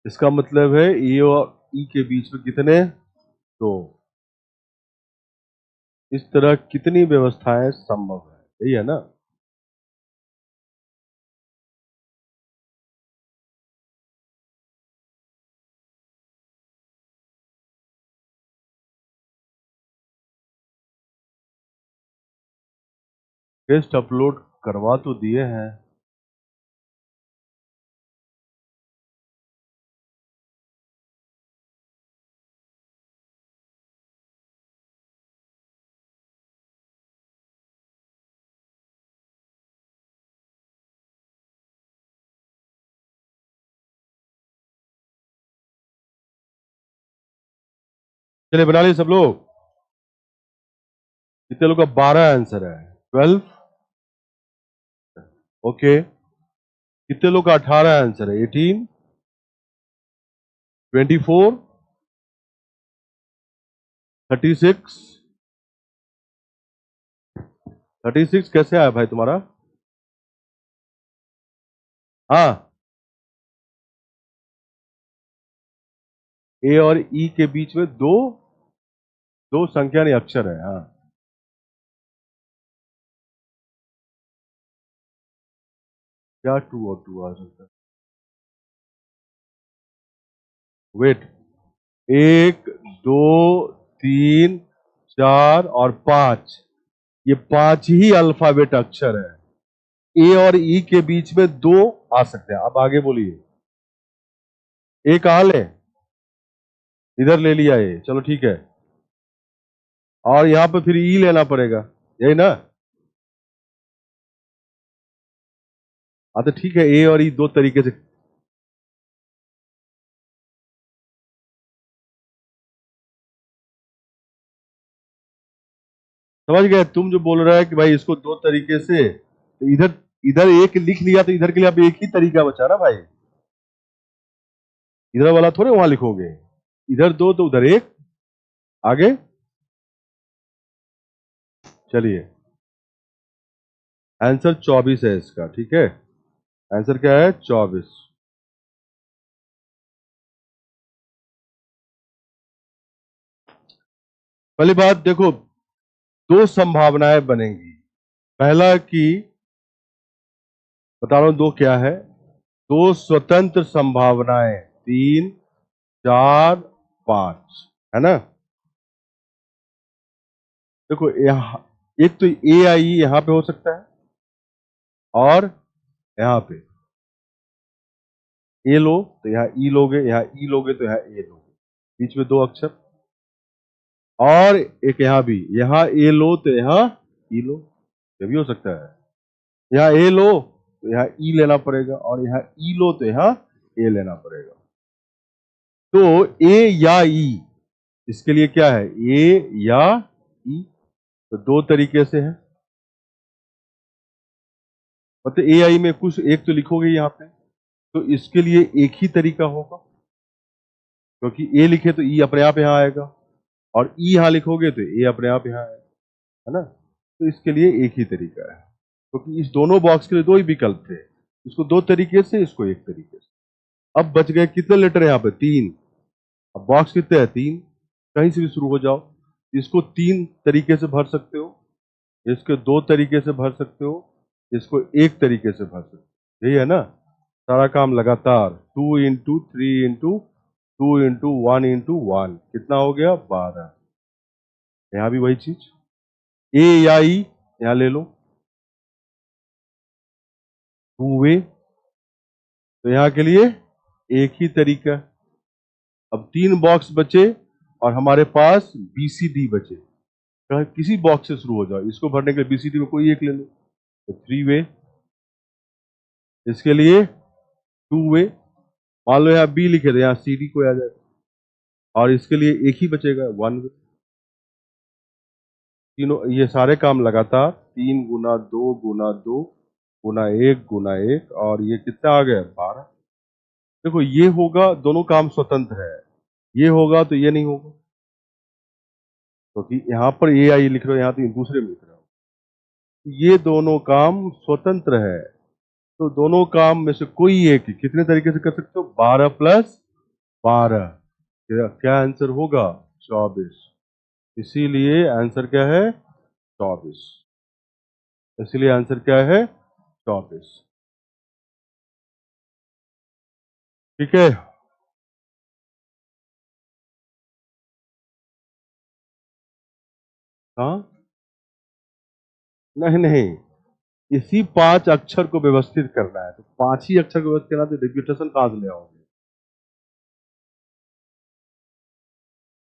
S1: इसका मतलब है ए और ई के बीच में कितने? 2। इस तरह कितनी व्यवस्थाएं संभव है? यही है ना? टेस्ट अपलोड करवा तो दिए हैं। चलिए बना लिए सब लोग? कितने लोग का? 12 आंसर है। 12। ओके। कितने लोग का 18 आंसर है? 18, 24, 36 36 कैसे आया भाई तुम्हारा? हाँ, ए और ई के बीच में दो दो संख्या नहीं अक्षर है। हाँ, क्या 2 और 2 आ सकता है? वेट, 1 2 3 4 और 5, ये 5 ही अल्फाबेट अक्षर है। ए और ई के बीच में दो आ सकते हैं। अब आगे बोलिए। ए कहां ले? इधर ले लिया ए, चलो ठीक है। और यहां पे फिर ई लेना पड़ेगा, यही ना? हाँ तो ठीक है, ए और ई दो तरीके से। समझ गए? तुम जो बोल रहा है कि भाई इसको दो तरीके से, तो इधर इधर एक लिख लिया तो इधर के लिए अब एक ही तरीका बचा ना भाई। इधर वाला थोड़े वहां लिखोगे, इधर दो तो उधर एक। आगे चलिए, आंसर 24 है इसका, ठीक है? आंसर क्या है? 24। पहली बात देखो, दो संभावनाएं बनेंगी। पहला कि, बता रहा हूं दो क्या है, दो स्वतंत्र संभावनाएं, 3 4 5, है ना? देखो यहां एक तो ए आई यहां पे हो सकता है, और यहां पे ए लो तो यहां ई लोगे, यहां ई लोगे तो यहां ए लोगे, बीच में दो अक्षर। और एक यहां भी, यहां ए लो तो यहां ई लो, ये भी हो सकता है। यहां ए लो तो यहां ई लेना पड़ेगा, और यहां ई लो तो यहां ए लेना पड़ेगा। तो ए या ई, इसके लिए क्या है? ए या ई, तो दो तरीके से है। मतलब ए आई में कुछ एक तो लिखोगे यहां पे, तो इसके लिए एक ही तरीका होगा, क्योंकि ए लिखे तो ई अपने आप यहां आएगा, और ई यहां लिखोगे तो ए अपने आप यहां आएगा, है ना? तो इसके लिए एक ही तरीका है, क्योंकि इस दोनों बॉक्स के लिए दो ही विकल्प थे, इसको दो तरीके से, इसको एक तरीके से। अब बच गए कितने लेटर यहाँ पे? 3। अब बॉक्स कितने हैं? 3। कहीं से भी शुरू हो जाओ, इसको 3 तरीके से भर सकते हो, इसको 2 तरीके से भर सकते हो, इसको एक तरीके से भर सकते हो। यही है ना? सारा काम लगातार 2 इंटू 3 इंटू 2 इंटू 1 इंटू 1, कितना हो गया? 12। यहां भी वही चीज, ए या ई यहां ले लो, 2 वे, तो यहां के लिए एक ही तरीका। अब 3 बॉक्स बचे और हमारे पास बीसीडी बचे, किसी बॉक्स से शुरू हो जाओ, इसको भरने के लिए बीसीडी में कोई एक ले लो, तो 3 वे। इसके लिए 2 वे, मान लो यहाँ बी लिखे थे, यहाँ सी डी को आ जाए, और इसके लिए एक ही बचेगा, 1 वे। तीनों ये सारे काम लगातार, 3 गुना 2 गुना 2 गुना 1 गुना 1, और ये कितना आ गया? 12। देखो ये होगा, दोनों काम स्वतंत्र है, ये होगा तो ये नहीं होगा, क्योंकि यहाँ पर ए आई लिख रहे हो, यहाँ तो दूसरे में लिख रहे हो। ये दोनों काम स्वतंत्र है, तो दोनों काम में से कोई एक ही कितने तरीके से कर सकते हो? 12 प्लस 12, क्या आंसर होगा? 24। इसीलिए आंसर क्या है? 24। इसीलिए आंसर क्या है? 24। ठीक है? हाँ, नहीं नहीं, इसी 5 अक्षर को व्यवस्थित करना है, तो 5 ही अक्षर को व्यवस्थित करना, तो रिपीटेशन कहां से ले आओगे?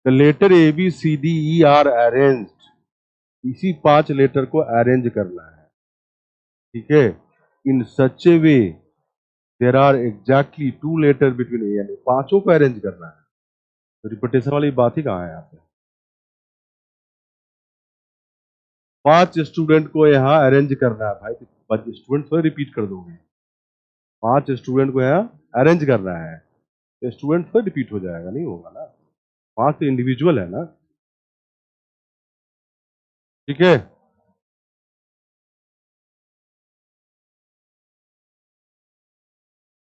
S1: The letter A B C D E are arranged, इसी 5 लेटर को अरेंज करना है, ठीक है? In such a way there are exactly 2 letter between A and A, पांचों को अरेंज करना है, तो रिपीटेशन वाली बात ही कहां है यहाँ पे? 5 स्टूडेंट को यहाँ अरेंज करना है भाई, तो स्टूडेंट थोड़े रिपीट कर दोगे, 5 स्टूडेंट को यहाँ अरेंज करना है, तो स्टूडेंट थोड़े रिपीट हो जाएगा, नहीं होगा ना, 5 तो इंडिविजुअल है ना। ठीक है।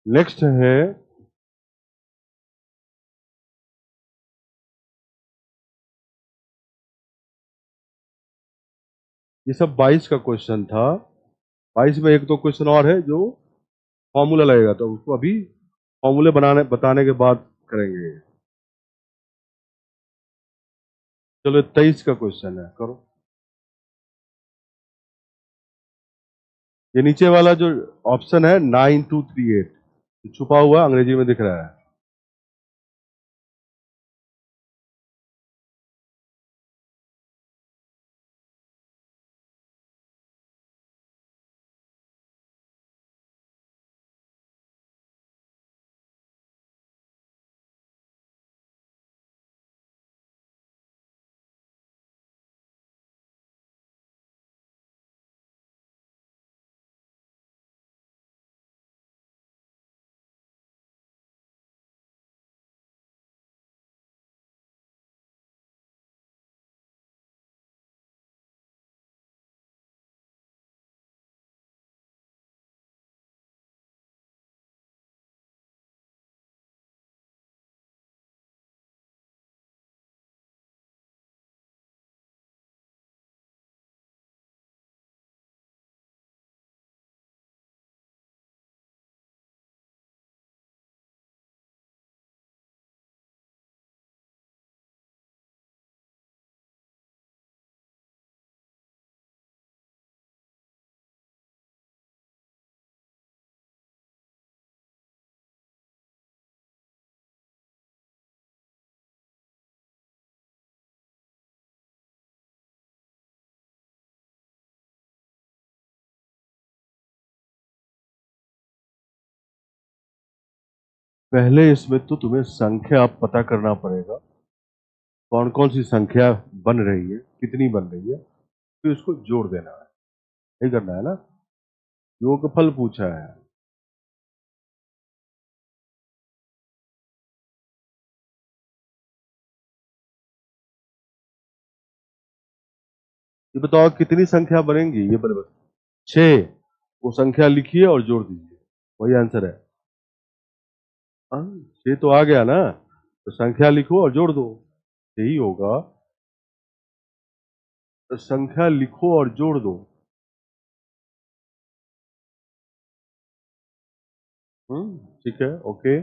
S1: नेक्स्ट है ये सब 22 का क्वेश्चन था। 22 में एक दो क्वेश्चन और है जो फॉर्मूला लगेगा, तो उसको अभी फॉर्मूले बताने के बाद करेंगे। चलो 23 का क्वेश्चन है, करो। ये नीचे वाला जो ऑप्शन है 9238 छुपा हुआ अंग्रेजी में दिख रहा है। पहले इसमें तो तुम्हें संख्या पता करना पड़ेगा, कौन कौन सी संख्या बन रही है, कितनी बन रही है, फिर उसको जोड़ देना है। यही करना है ना। योगफल पूछा है। ये बताओ कितनी संख्या बनेंगी, ये बता। 6। वो संख्या लिखिए और जोड़ दीजिए, वही आंसर है। हाँ, 6 तो आ गया ना, तो संख्या लिखो और जोड़ दो, यही होगा। तो संख्या लिखो और जोड़ दो। ठीक है, ओके।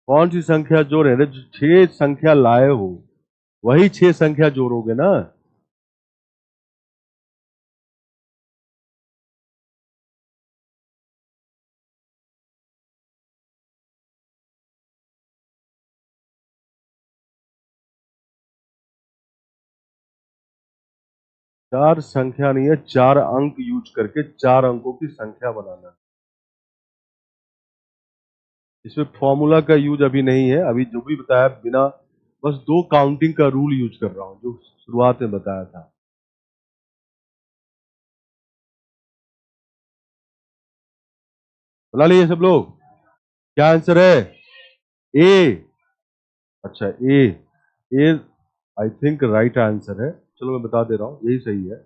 S1: कौन सी संख्या जोड़ रहे हैं? जो 6 संख्या लाए हो वही 6 संख्या जोड़ोगे ना। 4 संख्या नहीं है, 4 अंक यूज करके 4 अंकों की संख्या बनाना है। इसमें फॉर्मूला का यूज अभी नहीं है, अभी जो भी बताया बिना, बस 2 काउंटिंग का रूल यूज कर रहा हूं जो शुरुआत में बताया था। बना लिए सब लोग? क्या आंसर है? ए। अच्छा, ए। ए आई थिंक राइट आंसर है। चलो मैं बता दे रहा हूं, यही सही है।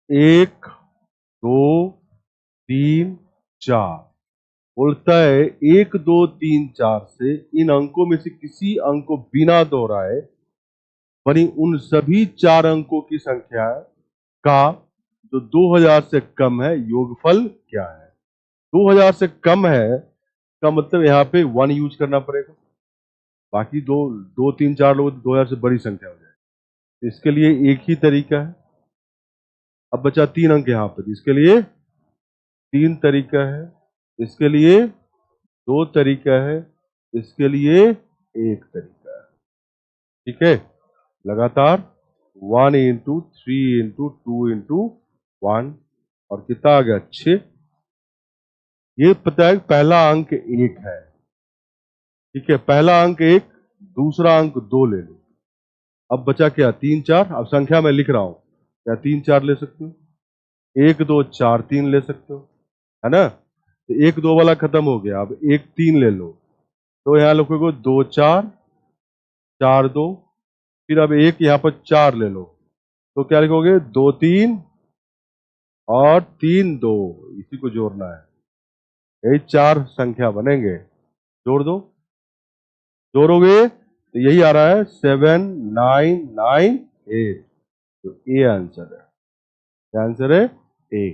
S1: 1 2 3 4 बोलता है 1 2 3 4 से इन अंकों में से किसी अंक को बिना दोहराए बनी उन सभी 4 अंकों की संख्या का जो 2000 से कम है योगफल क्या है। 2000 से कम है का मतलब यहाँ पे 1 यूज करना पड़ेगा, बाकी दो 2 3 4 लोग 2000 से बड़ी संख्या हो जाए। इसके लिए एक ही तरीका है। अब बचा 3 अंक यहाँ पर, इसके लिए 3 तरीका है, इसके लिए 2 तरीका है, इसके लिए 1 तरीका है। ठीक है, लगातार 1 इंटू 3 इंटू 2 इंटू 1 और कितना आ गया 6। ये पता है पहला अंक 1 है, ठीक है, पहला अंक 1, दूसरा अंक 2 ले लो। अब बचा क्या 3 4। अब संख्या मैं लिख रहा हूं, क्या 3 4 ले सकते हो, 1 2 4 3 ले सकते हो, है ना। तो 1 2 वाला खत्म हो गया, अब 1 3 ले लो। तो यहाँ लिखोगे 2 4 4 2, फिर अब एक यहाँ पर 4 ले लो, तो क्या लिखोगे 2 3 और 3 2, इसी को जोड़ना है। यही 4 संख्या बनेंगे, जोड़ दो। जोड़ोगे तो यही आ रहा है 7 9 9 8। तो ए आंसर है, क्या आंसर है ए।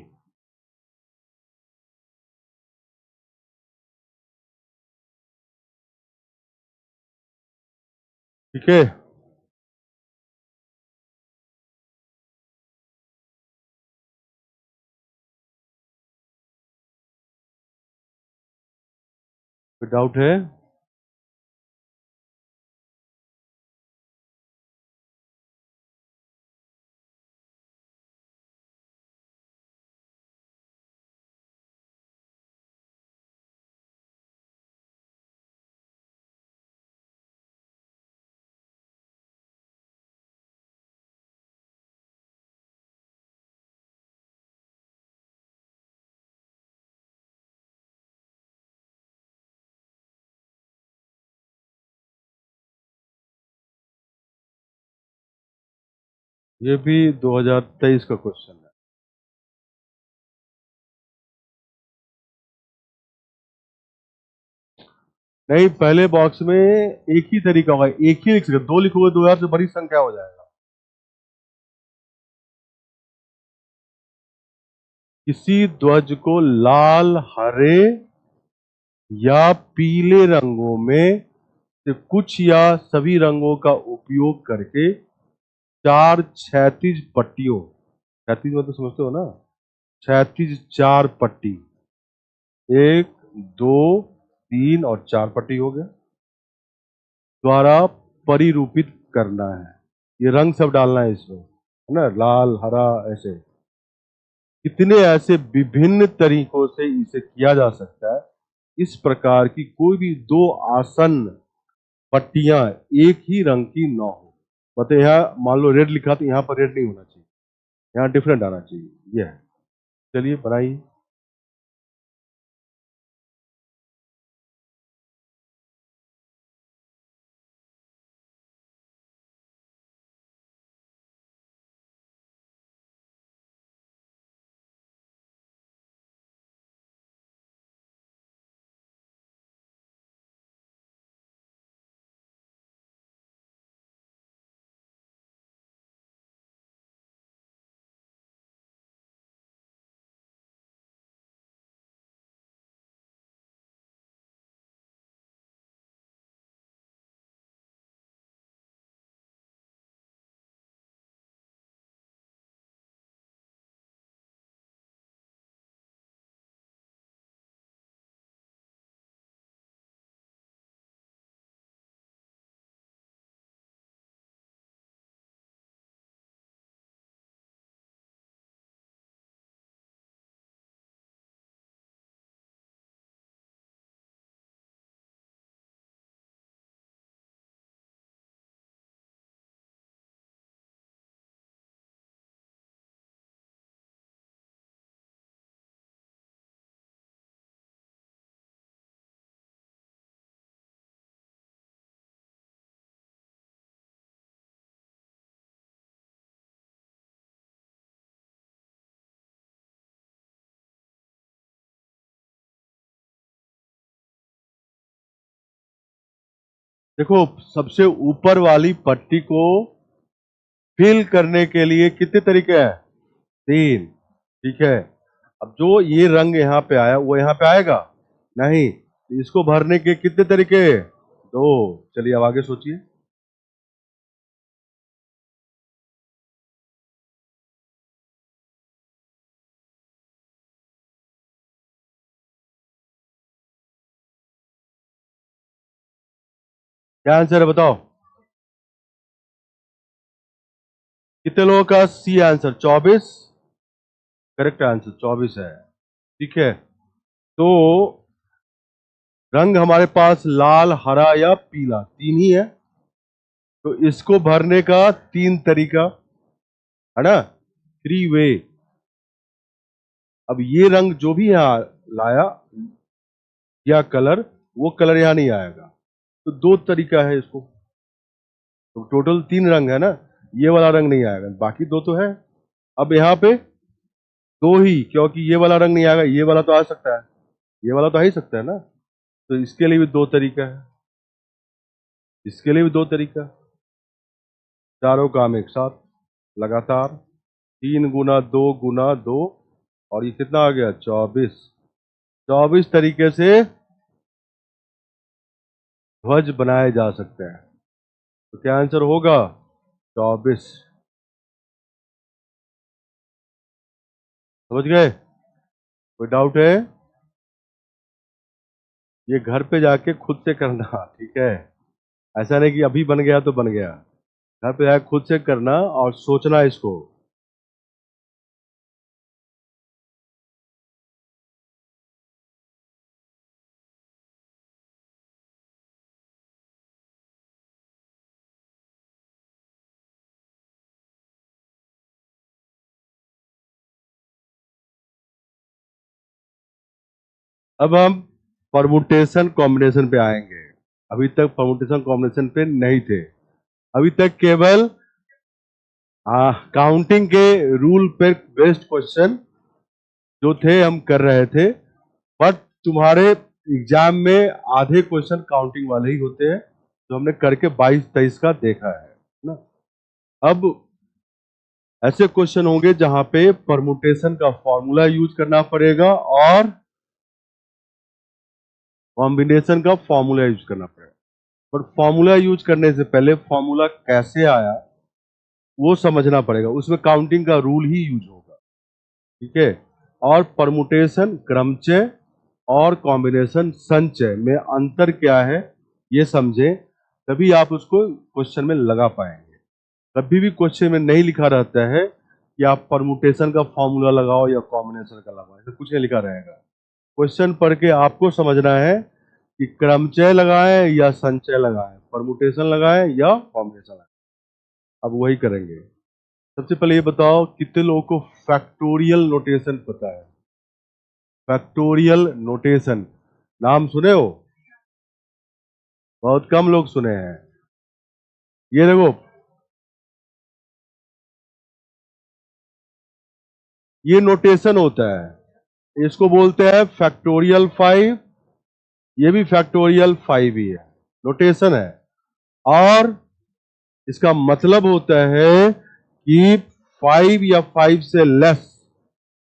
S1: ठीक है, कोई डाउट है? ये भी 2023 का क्वेश्चन है। नहीं, पहले बॉक्स में एक ही तरीका होगा, एक ही लिख सकते, दो लिखोगे 2000 से बड़ी संख्या हो जाएगा। किसी ध्वज को लाल हरे या पीले रंगों में से कुछ या सभी रंगों का उपयोग करके 4 क्षैतिज पट्टियों, क्षैतिज मतलब समझते हो ना, क्षैतिज 4 पट्टी, 1 2 3 और 4 पट्टी हो गया, द्वारा परिरूपित करना है। ये रंग सब डालना है इसमें, है ना, लाल हरा ऐसे। कितने ऐसे विभिन्न तरीकों से इसे किया जा सकता है। इस प्रकार की कोई भी दो आसन्न पट्टियां एक ही रंग की न हो। मतलब यहाँ मान लो रेड लिखा तो यहाँ पर रेड नहीं होना चाहिए, यहाँ डिफरेंट आना चाहिए, ये है। चलिए बनाइए। देखो, सबसे ऊपर वाली पट्टी को फिल करने के लिए कितने तरीके हैं, 3, ठीक है। अब जो ये रंग यहाँ पे आया वो यहाँ पे आएगा नहीं, तो इसको भरने के कितने तरीके, 2। चलिए अब आगे सोचिए। क्या आंसर है बताओ, कितने लोगों का सी आंसर, 24, करेक्ट आंसर 24 है। ठीक है, तो रंग हमारे पास लाल, हरा या पीला, तीन ही है। तो इसको भरने का तीन तरीका है ना, थ्री वे। अब ये रंग जो भी यहां लाया या कलर, वो कलर यहां नहीं आएगा, तो दो तरीका है इसको। तो टोटल तीन रंग है ना, ये वाला रंग नहीं आएगा, बाकी दो तो है। अब यहाँ पे दो ही, क्योंकि ये वाला रंग नहीं आएगा, ये वाला तो आ सकता है, ये वाला तो आ ही सकता है ना, तो इसके लिए भी दो तरीका है, इसके लिए भी दो तरीका। चारों काम एक साथ लगातार, 3 × 2 × 2, और ये कितना आ गया 24। 24 तरीके से ध्वज बनाए जा सकते हैं। तो क्या आंसर होगा 24। समझ गए? कोई डाउट है? ये घर पे जाके खुद से करना, ठीक है, ऐसा नहीं कि अभी बन गया तो बन गया। घर पे जाके खुद से करना और सोचना इसको। अब हम परमुटेशन कॉम्बिनेशन पे आएंगे। अभी तक परमुटेशन कॉम्बिनेशन पे नहीं थे, अभी तक केवल काउंटिंग के रूल पे बेस्ड क्वेश्चन जो थे हम कर रहे थे। बट तुम्हारे एग्जाम में आधे क्वेश्चन काउंटिंग वाले ही होते हैं, जो हमने करके 22-23 का देखा है ना। अब ऐसे क्वेश्चन होंगे जहां पे परमुटेशन का फॉर्मूला यूज करना पड़ेगा और कॉम्बिनेशन का फॉर्मूला यूज करना पड़ेगा। पर फॉर्मूला यूज करने से पहले फॉर्मूला कैसे आया वो समझना पड़ेगा, उसमें काउंटिंग का रूल ही यूज होगा। ठीक है, और परमुटेशन क्रमचय और कॉम्बिनेशन संचय में अंतर क्या है ये समझें, तभी आप उसको क्वेश्चन में लगा पाएंगे। कभी भी क्वेश्चन में नहीं लिखा रहता है कि आप परमुटेशन का फॉर्मूला लगाओ या कॉम्बिनेशन का लगाओ, ऐसा कुछ नहीं लिखा रहेगा। क्वेश्चन पढ़ के आपको समझना है कि क्रमचय लगाएं या संचय लगाएं, परमुटेशन लगाएं या कॉम्बिनेशन लगाएं। अब वही करेंगे। सबसे पहले ये बताओ कितने लोगों को फैक्टोरियल नोटेशन पता है? फैक्टोरियल नोटेशन नाम सुने हो? बहुत कम लोग सुने हैं। ये देखो, ये नोटेशन होता है, इसको बोलते हैं फैक्टोरियल 5, ये भी फैक्टोरियल 5 ही है, नोटेशन है। और इसका मतलब होता है कि 5 या 5 से लेस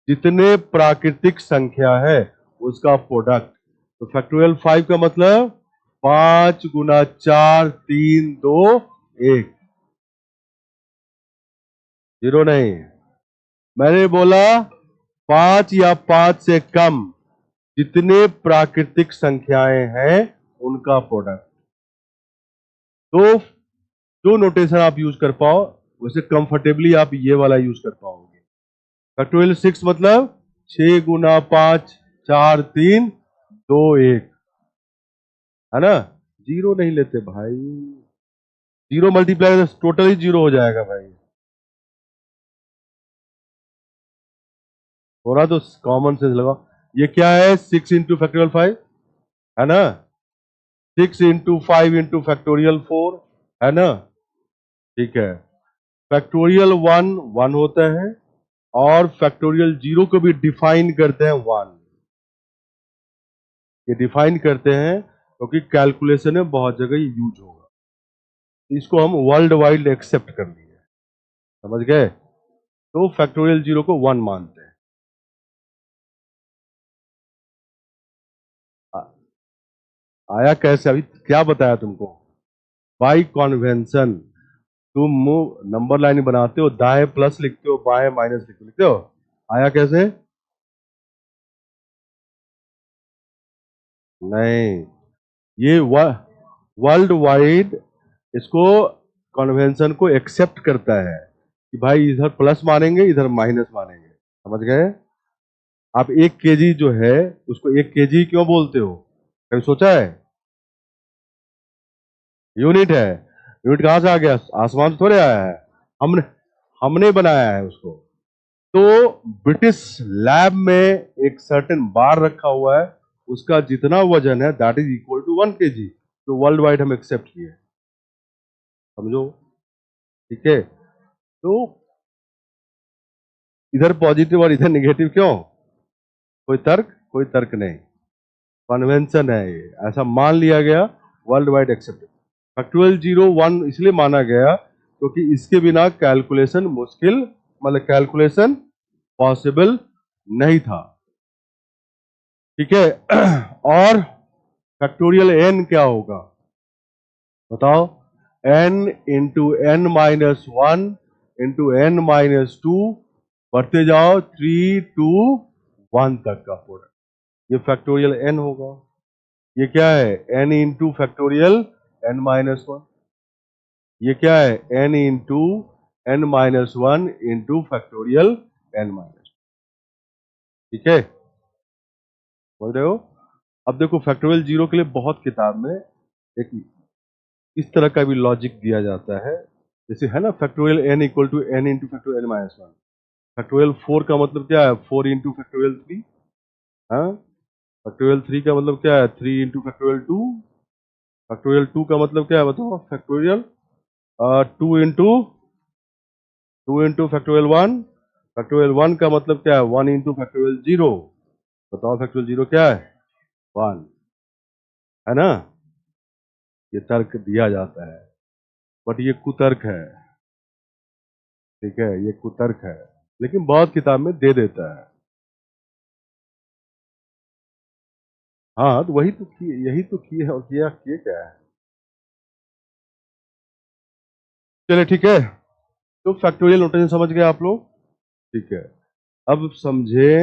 S1: जितने प्राकृतिक संख्या है उसका प्रोडक्ट। तो फैक्टोरियल 5 का मतलब 5 × 4 3 2 1। जीरो नहीं, मैंने बोला 5 या 5 से कम जितने प्राकृतिक संख्याएं हैं उनका प्रोडक्ट। तो जो नोटेशन आप यूज कर पाओ वैसे कंफर्टेबली आप ये वाला यूज कर पाओगे। फैक्टोरियल 6 मतलब 6 × 5 4 3 2 1, है ना। जीरो नहीं लेते भाई, जीरो मल्टीप्लाई टोटल ही जीरो हो जाएगा भाई। थोड़ा तो कॉमन सेंस लगाओ। ये क्या है 6 × फैक्टोरियल 5 है ना, 6 × 5 × फैक्टोरियल 4 है ना। ठीक है, फैक्टोरियल 1 1 होता है और फैक्टोरियल 0 को भी डिफाइन करते हैं 1। ये डिफाइन करते हैं क्योंकि कैलकुलेशन में बहुत जगह ये यूज होगा, इसको हम वर्ल्ड वाइड एक्सेप्ट कर लिए। समझ गए? तो फैक्टोरियल 0 को 1 मानते हैं। आया कैसे? अभी क्या बताया तुमको? बाई कॉन्वेंशन तुम नंबर लाइन बनाते हो, दाएं प्लस लिखते हो बाएं माइनस लिखते हो। आया कैसे? नहीं, ये वर्ल्ड वाइड इसको कन्वेंशन को एक्सेप्ट करता है कि भाई इधर प्लस मानेंगे इधर माइनस मानेंगे। समझ गए? आप 1 kg जो है उसको 1 kg क्यों बोलते हो? कभी सोचा है? यूनिट है। यूनिट कहां से आ गया? आसमान से थोड़े आया है, हमने हमने बनाया है उसको। तो ब्रिटिश लैब में एक सर्टेन बार रखा हुआ है, उसका जितना वजन है that is equal to 1 kg, तो वर्ल्ड वाइड हम एक्सेप्ट किए। समझो? ठीक है। तो इधर पॉजिटिव और इधर नेगेटिव क्यों? कोई तर्क? कोई तर्क नहीं, कन्वेंशन है ये, ऐसा मान लिया गया, वर्ल्ड वाइड एक्सेप्टेड। फैक्टोरियल 0 1 इसलिए माना गया क्योंकि इसके बिना कैलकुलेशन मुश्किल, मतलब कैलकुलेशन पॉसिबल नहीं था। ठीक है। और फैक्टोरियल n क्या होगा बताओ? n into n minus 1 into n minus 2, बढ़ते जाओ 3 to 1 तक का प्रोडक्ट, ये फैक्टोरियल n होगा। ये क्या है? n into factorial n minus 1। ये क्या है? n into n minus 1 into factorial n minus. ठीक है, बोल रहे हो? अब देखो फैक्टोरियल 0 के लिए बहुत किताब में एक इस तरह का भी लॉजिक दिया जाता है, जैसे है ना factorial n equal to n into factorial n minus 1। Factorial 4 का मतलब क्या है? 4 इंटू फैक्टोरियल 3। हाँ, फैक्टोरियल 3 का मतलब क्या है? 3 इंटू फैक्टोरियल 2। फैक्टोरियल 2 का मतलब क्या है बताओ? Factorial 2 into factorial 1। फैक्टोरियल 1 का मतलब क्या है? 1 इंटू फैक्टोरियल 0। बताओ फैक्टोरियल 0 क्या है? 1, है ना? ये तर्क दिया जाता है, बट ये कुतर्क है। ठीक है, ये कुतर्क है, लेकिन बहुत किताब में दे देता है। हाँ, तो वही तो किए, यही तो किए और किए क्या है। चलिए ठीक है, तो फैक्टोरियल नोटेशन समझ गए आप लोग? ठीक है, अब समझे।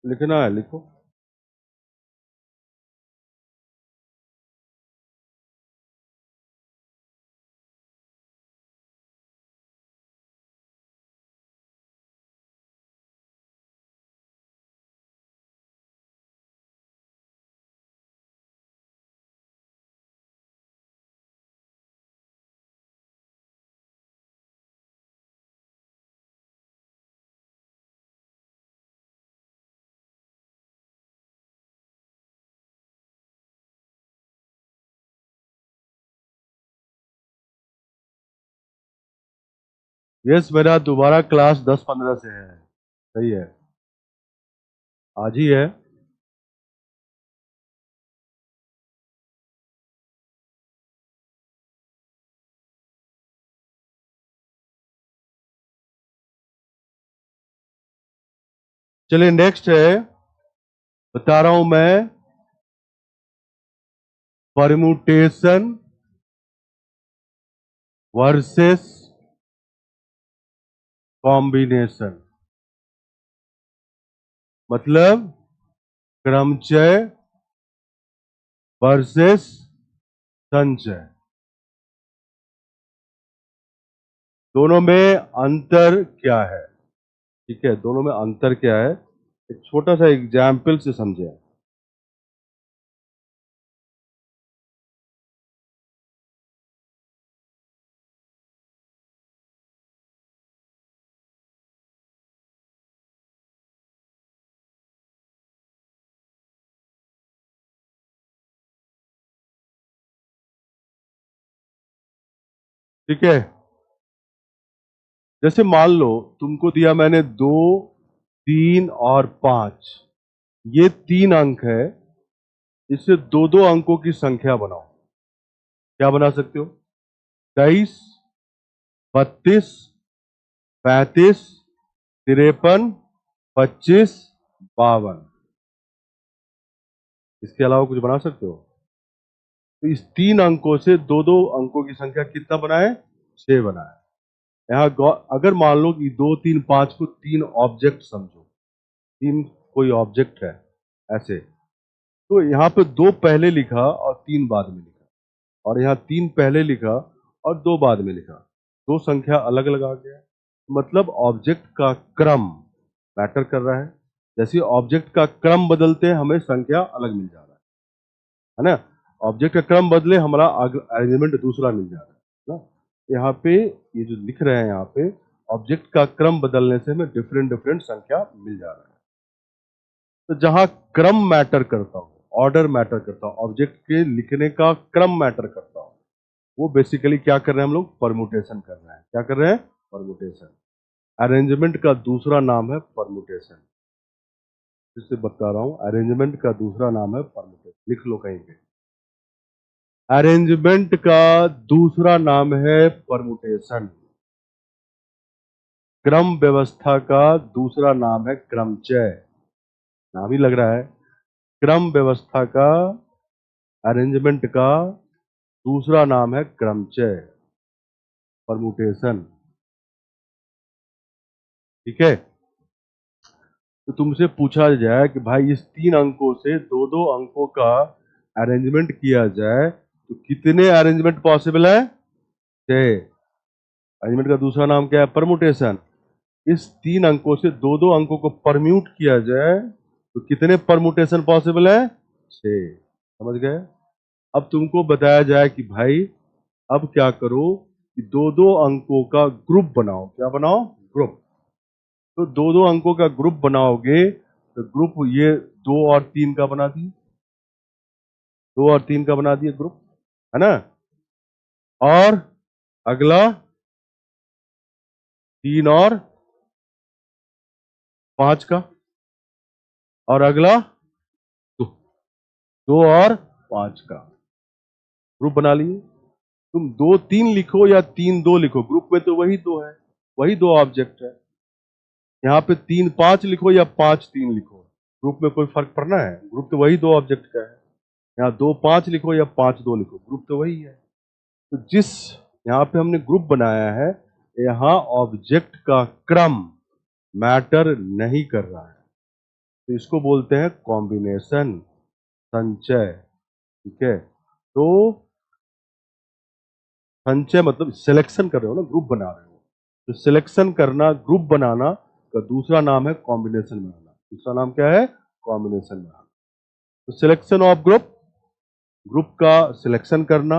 S1: लिखना है, लिखो। यस, मेरा दोबारा क्लास 10-15 से है। सही है, आज ही है। चलिए नेक्स्ट है, बता रहा हूं मैं, परम्यूटेशन वर्सेस कॉम्बिनेशन। मतलब क्रमचय वर्सेस संचय, दोनों में अंतर क्या है? ठीक है, दोनों में अंतर क्या है, एक छोटा सा एग्जाम्पल से समझे। ठीक है, जैसे मान लो तुमको दिया मैंने 2, 3 और 5, ये 3 अंक है, इससे दो दो अंकों की संख्या बनाओ। क्या बना सकते हो? 23, 32, 35, 53, 25, 52। इसके अलावा कुछ बना सकते हो? तो इस 3 अंकों से दो दो अंकों की संख्या कितना बनाए? 6 बनाए। यहाँ अगर मान लो कि 2, 3, 5 को 3 ऑब्जेक्ट समझो, 3 कोई ऑब्जेक्ट है ऐसे, तो यहाँ पे 2 पहले लिखा और 3 बाद में लिखा, और यहाँ 3 पहले लिखा और 2 बाद में लिखा, दो संख्या अलग अलग आ गया, मतलब ऑब्जेक्ट का क्रम मैटर कर रहा है। जैसे ऑब्जेक्ट का क्रम बदलते हैं हमें संख्या अलग मिल जा रहा है ना। ऑब्जेक्ट का क्रम बदले हमारा अरेंजमेंट दूसरा मिल जा रहा है ना। यहाँ पे ये जो लिख रहे हैं यहाँ पे ऑब्जेक्ट का क्रम बदलने से हमें डिफरेंट डिफरेंट संख्या मिल जा रहा है। तो जहां क्रम मैटर करता हो, ऑर्डर मैटर करता हो, ऑब्जेक्ट के लिखने का क्रम मैटर करता हो, वो बेसिकली क्या कर रहे हैं हम लोग, परमुटेशन कर रहे हैं। क्या कर रहे हैं, परमुटेशन। अरेंजमेंट का दूसरा नाम है परमुटेशन। जिससे बता रहा हूं, अरेंजमेंट का दूसरा नाम है परमुटेशन। लिख लो कहीं पे, अरेंजमेंट का दूसरा नाम है परमुटेशन। क्रम व्यवस्था का दूसरा नाम है क्रमचय। नाम ही लग रहा है। क्रम व्यवस्था का, अरेंजमेंट का दूसरा नाम है क्रमचय, परमुटेशन। ठीक है। तो तुमसे पूछा जाए कि भाई इस 3 अंकों से दो दो अंकों का अरेंजमेंट किया जाए तो कितने अरेंजमेंट पॉसिबल है, 6। अरेंजमेंट का दूसरा नाम क्या है, परमुटेशन। इस 3 अंकों से दो दो अंकों को परम्यूट किया जाए तो कितने परमुटेशन पॉसिबल है, 6। समझ गए। अब तुमको बताया जाए कि भाई अब क्या करो कि दो दो अंकों का ग्रुप बनाओ। क्या बनाओ, ग्रुप। तो दो दो अंकों का ग्रुप बनाओगे तो ग्रुप ये 2 और 3 का बना दिए, 2 और 3 का बना दिए ग्रुप, है ना। और अगला 3 और 5 का, और अगला 2 और 5 का ग्रुप बना लिए। तुम 2 3 लिखो या 3 2 लिखो, ग्रुप में तो वही 2 है, वही 2 ऑब्जेक्ट है। यहाँ पे 3 5 लिखो या 5 3 लिखो, ग्रुप में कोई फर्क पड़ना है, ग्रुप तो वही 2 ऑब्जेक्ट का है। यहाँ 2 5 लिखो या 5 2 लिखो, ग्रुप तो वही है। तो जिस यहाँ पे हमने ग्रुप बनाया है, यहाँ ऑब्जेक्ट का क्रम मैटर नहीं कर रहा है, तो इसको बोलते हैं कॉम्बिनेशन, संचय। ठीक है। तो संचय मतलब सिलेक्शन कर रहे हो ना, ग्रुप बना रहे हो। तो सिलेक्शन करना, ग्रुप बनाना का दूसरा नाम है कॉम्बिनेशन बनाना। दूसरा नाम क्या है, कॉम्बिनेशन बनाना। तो सिलेक्शन ऑफ ग्रुप, ग्रुप का सिलेक्शन करना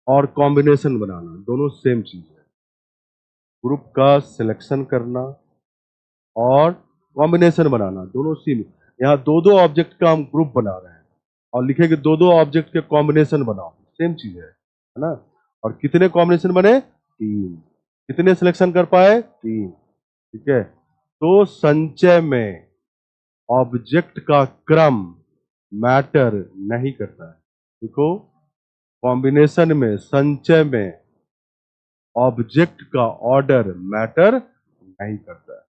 S1: और कॉम्बिनेशन बनाना दोनों सेम चीज है। ग्रुप का सिलेक्शन करना और कॉम्बिनेशन बनाना दोनों सेम। यहाँ दो दो ऑब्जेक्ट का हम ग्रुप बना रहे हैं और लिखेंगे दो दो ऑब्जेक्ट के कॉम्बिनेशन बनाओ, सेम चीज है ना। और कितने कॉम्बिनेशन बने, 3। कितने सिलेक्शन कर पाए, 3। ठीक है। तो संचय में ऑब्जेक्ट का क्रम मैटर नहीं करता है। देखो, कॉम्बिनेशन में, संचय में ऑब्जेक्ट का ऑर्डर मैटर नहीं करता है।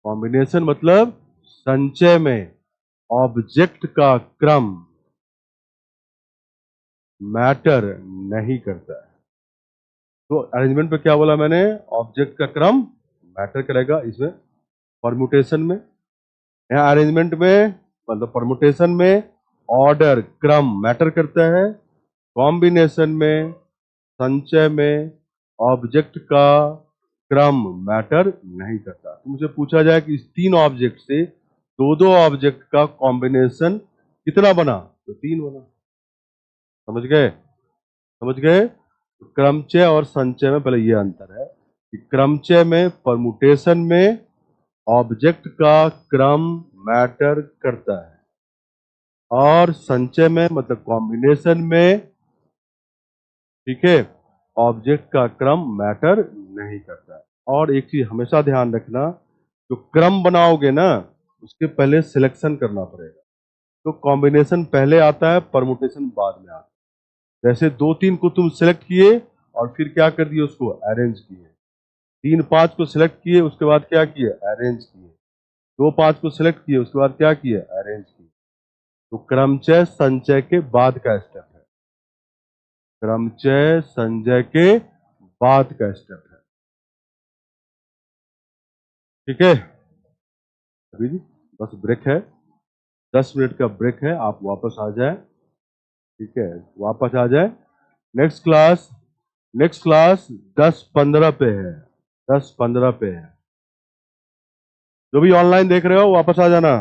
S1: कॉम्बिनेशन मतलब संचय में ऑब्जेक्ट का क्रम मैटर नहीं करता है। तो अरेंजमेंट पे क्या बोला मैंने, ऑब्जेक्ट का क्रम मैटर करेगा इसमें, परमुटेशन में। यहाँ अरेंजमेंट में मतलब परमुटेशन में ऑर्डर, क्रम मैटर करता है। कॉम्बिनेशन में, संचय में ऑब्जेक्ट का क्रम मैटर नहीं करता। तो मुझे पूछा जाए कि इस 3 ऑब्जेक्ट से दो दो ऑब्जेक्ट का कॉम्बिनेशन कितना बना, तो 3 बना। समझ गए, समझ गए। क्रमचय और संचय में पहले ये अंतर है कि क्रमचय में, परमुटेशन में ऑब्जेक्ट का क्रम मैटर करता है, और संचय में मतलब कॉम्बिनेशन में, ठीक है, ऑब्जेक्ट का क्रम मैटर नहीं करता है। और एक चीज हमेशा ध्यान रखना, जो क्रम बनाओगे ना उसके पहले सिलेक्शन करना पड़ेगा। तो कॉम्बिनेशन पहले आता है, परमुटेशन बाद में आता है। जैसे 2 3 को तुम सिलेक्ट किए और फिर क्या कर दिए, उसको अरेंज किए। 3 5 को सिलेक्ट किए, उसके बाद क्या किए, अरेंज किए। 2 5 को सिलेक्ट किए, उसके बाद क्या किए, अरेंज किए। तो क्रमचय संचय के बाद का स्टेप है, क्रमचय संचय के बाद का स्टेप है। ठीक है। अभी जी बस ब्रेक है, 10 मिनट का ब्रेक है, आप वापस आ जाए। ठीक है, वापस आ जाए। नेक्स्ट क्लास 10-15 पे है, 10-15 पे है। जो भी ऑनलाइन देख रहे हो वापस आ जाना।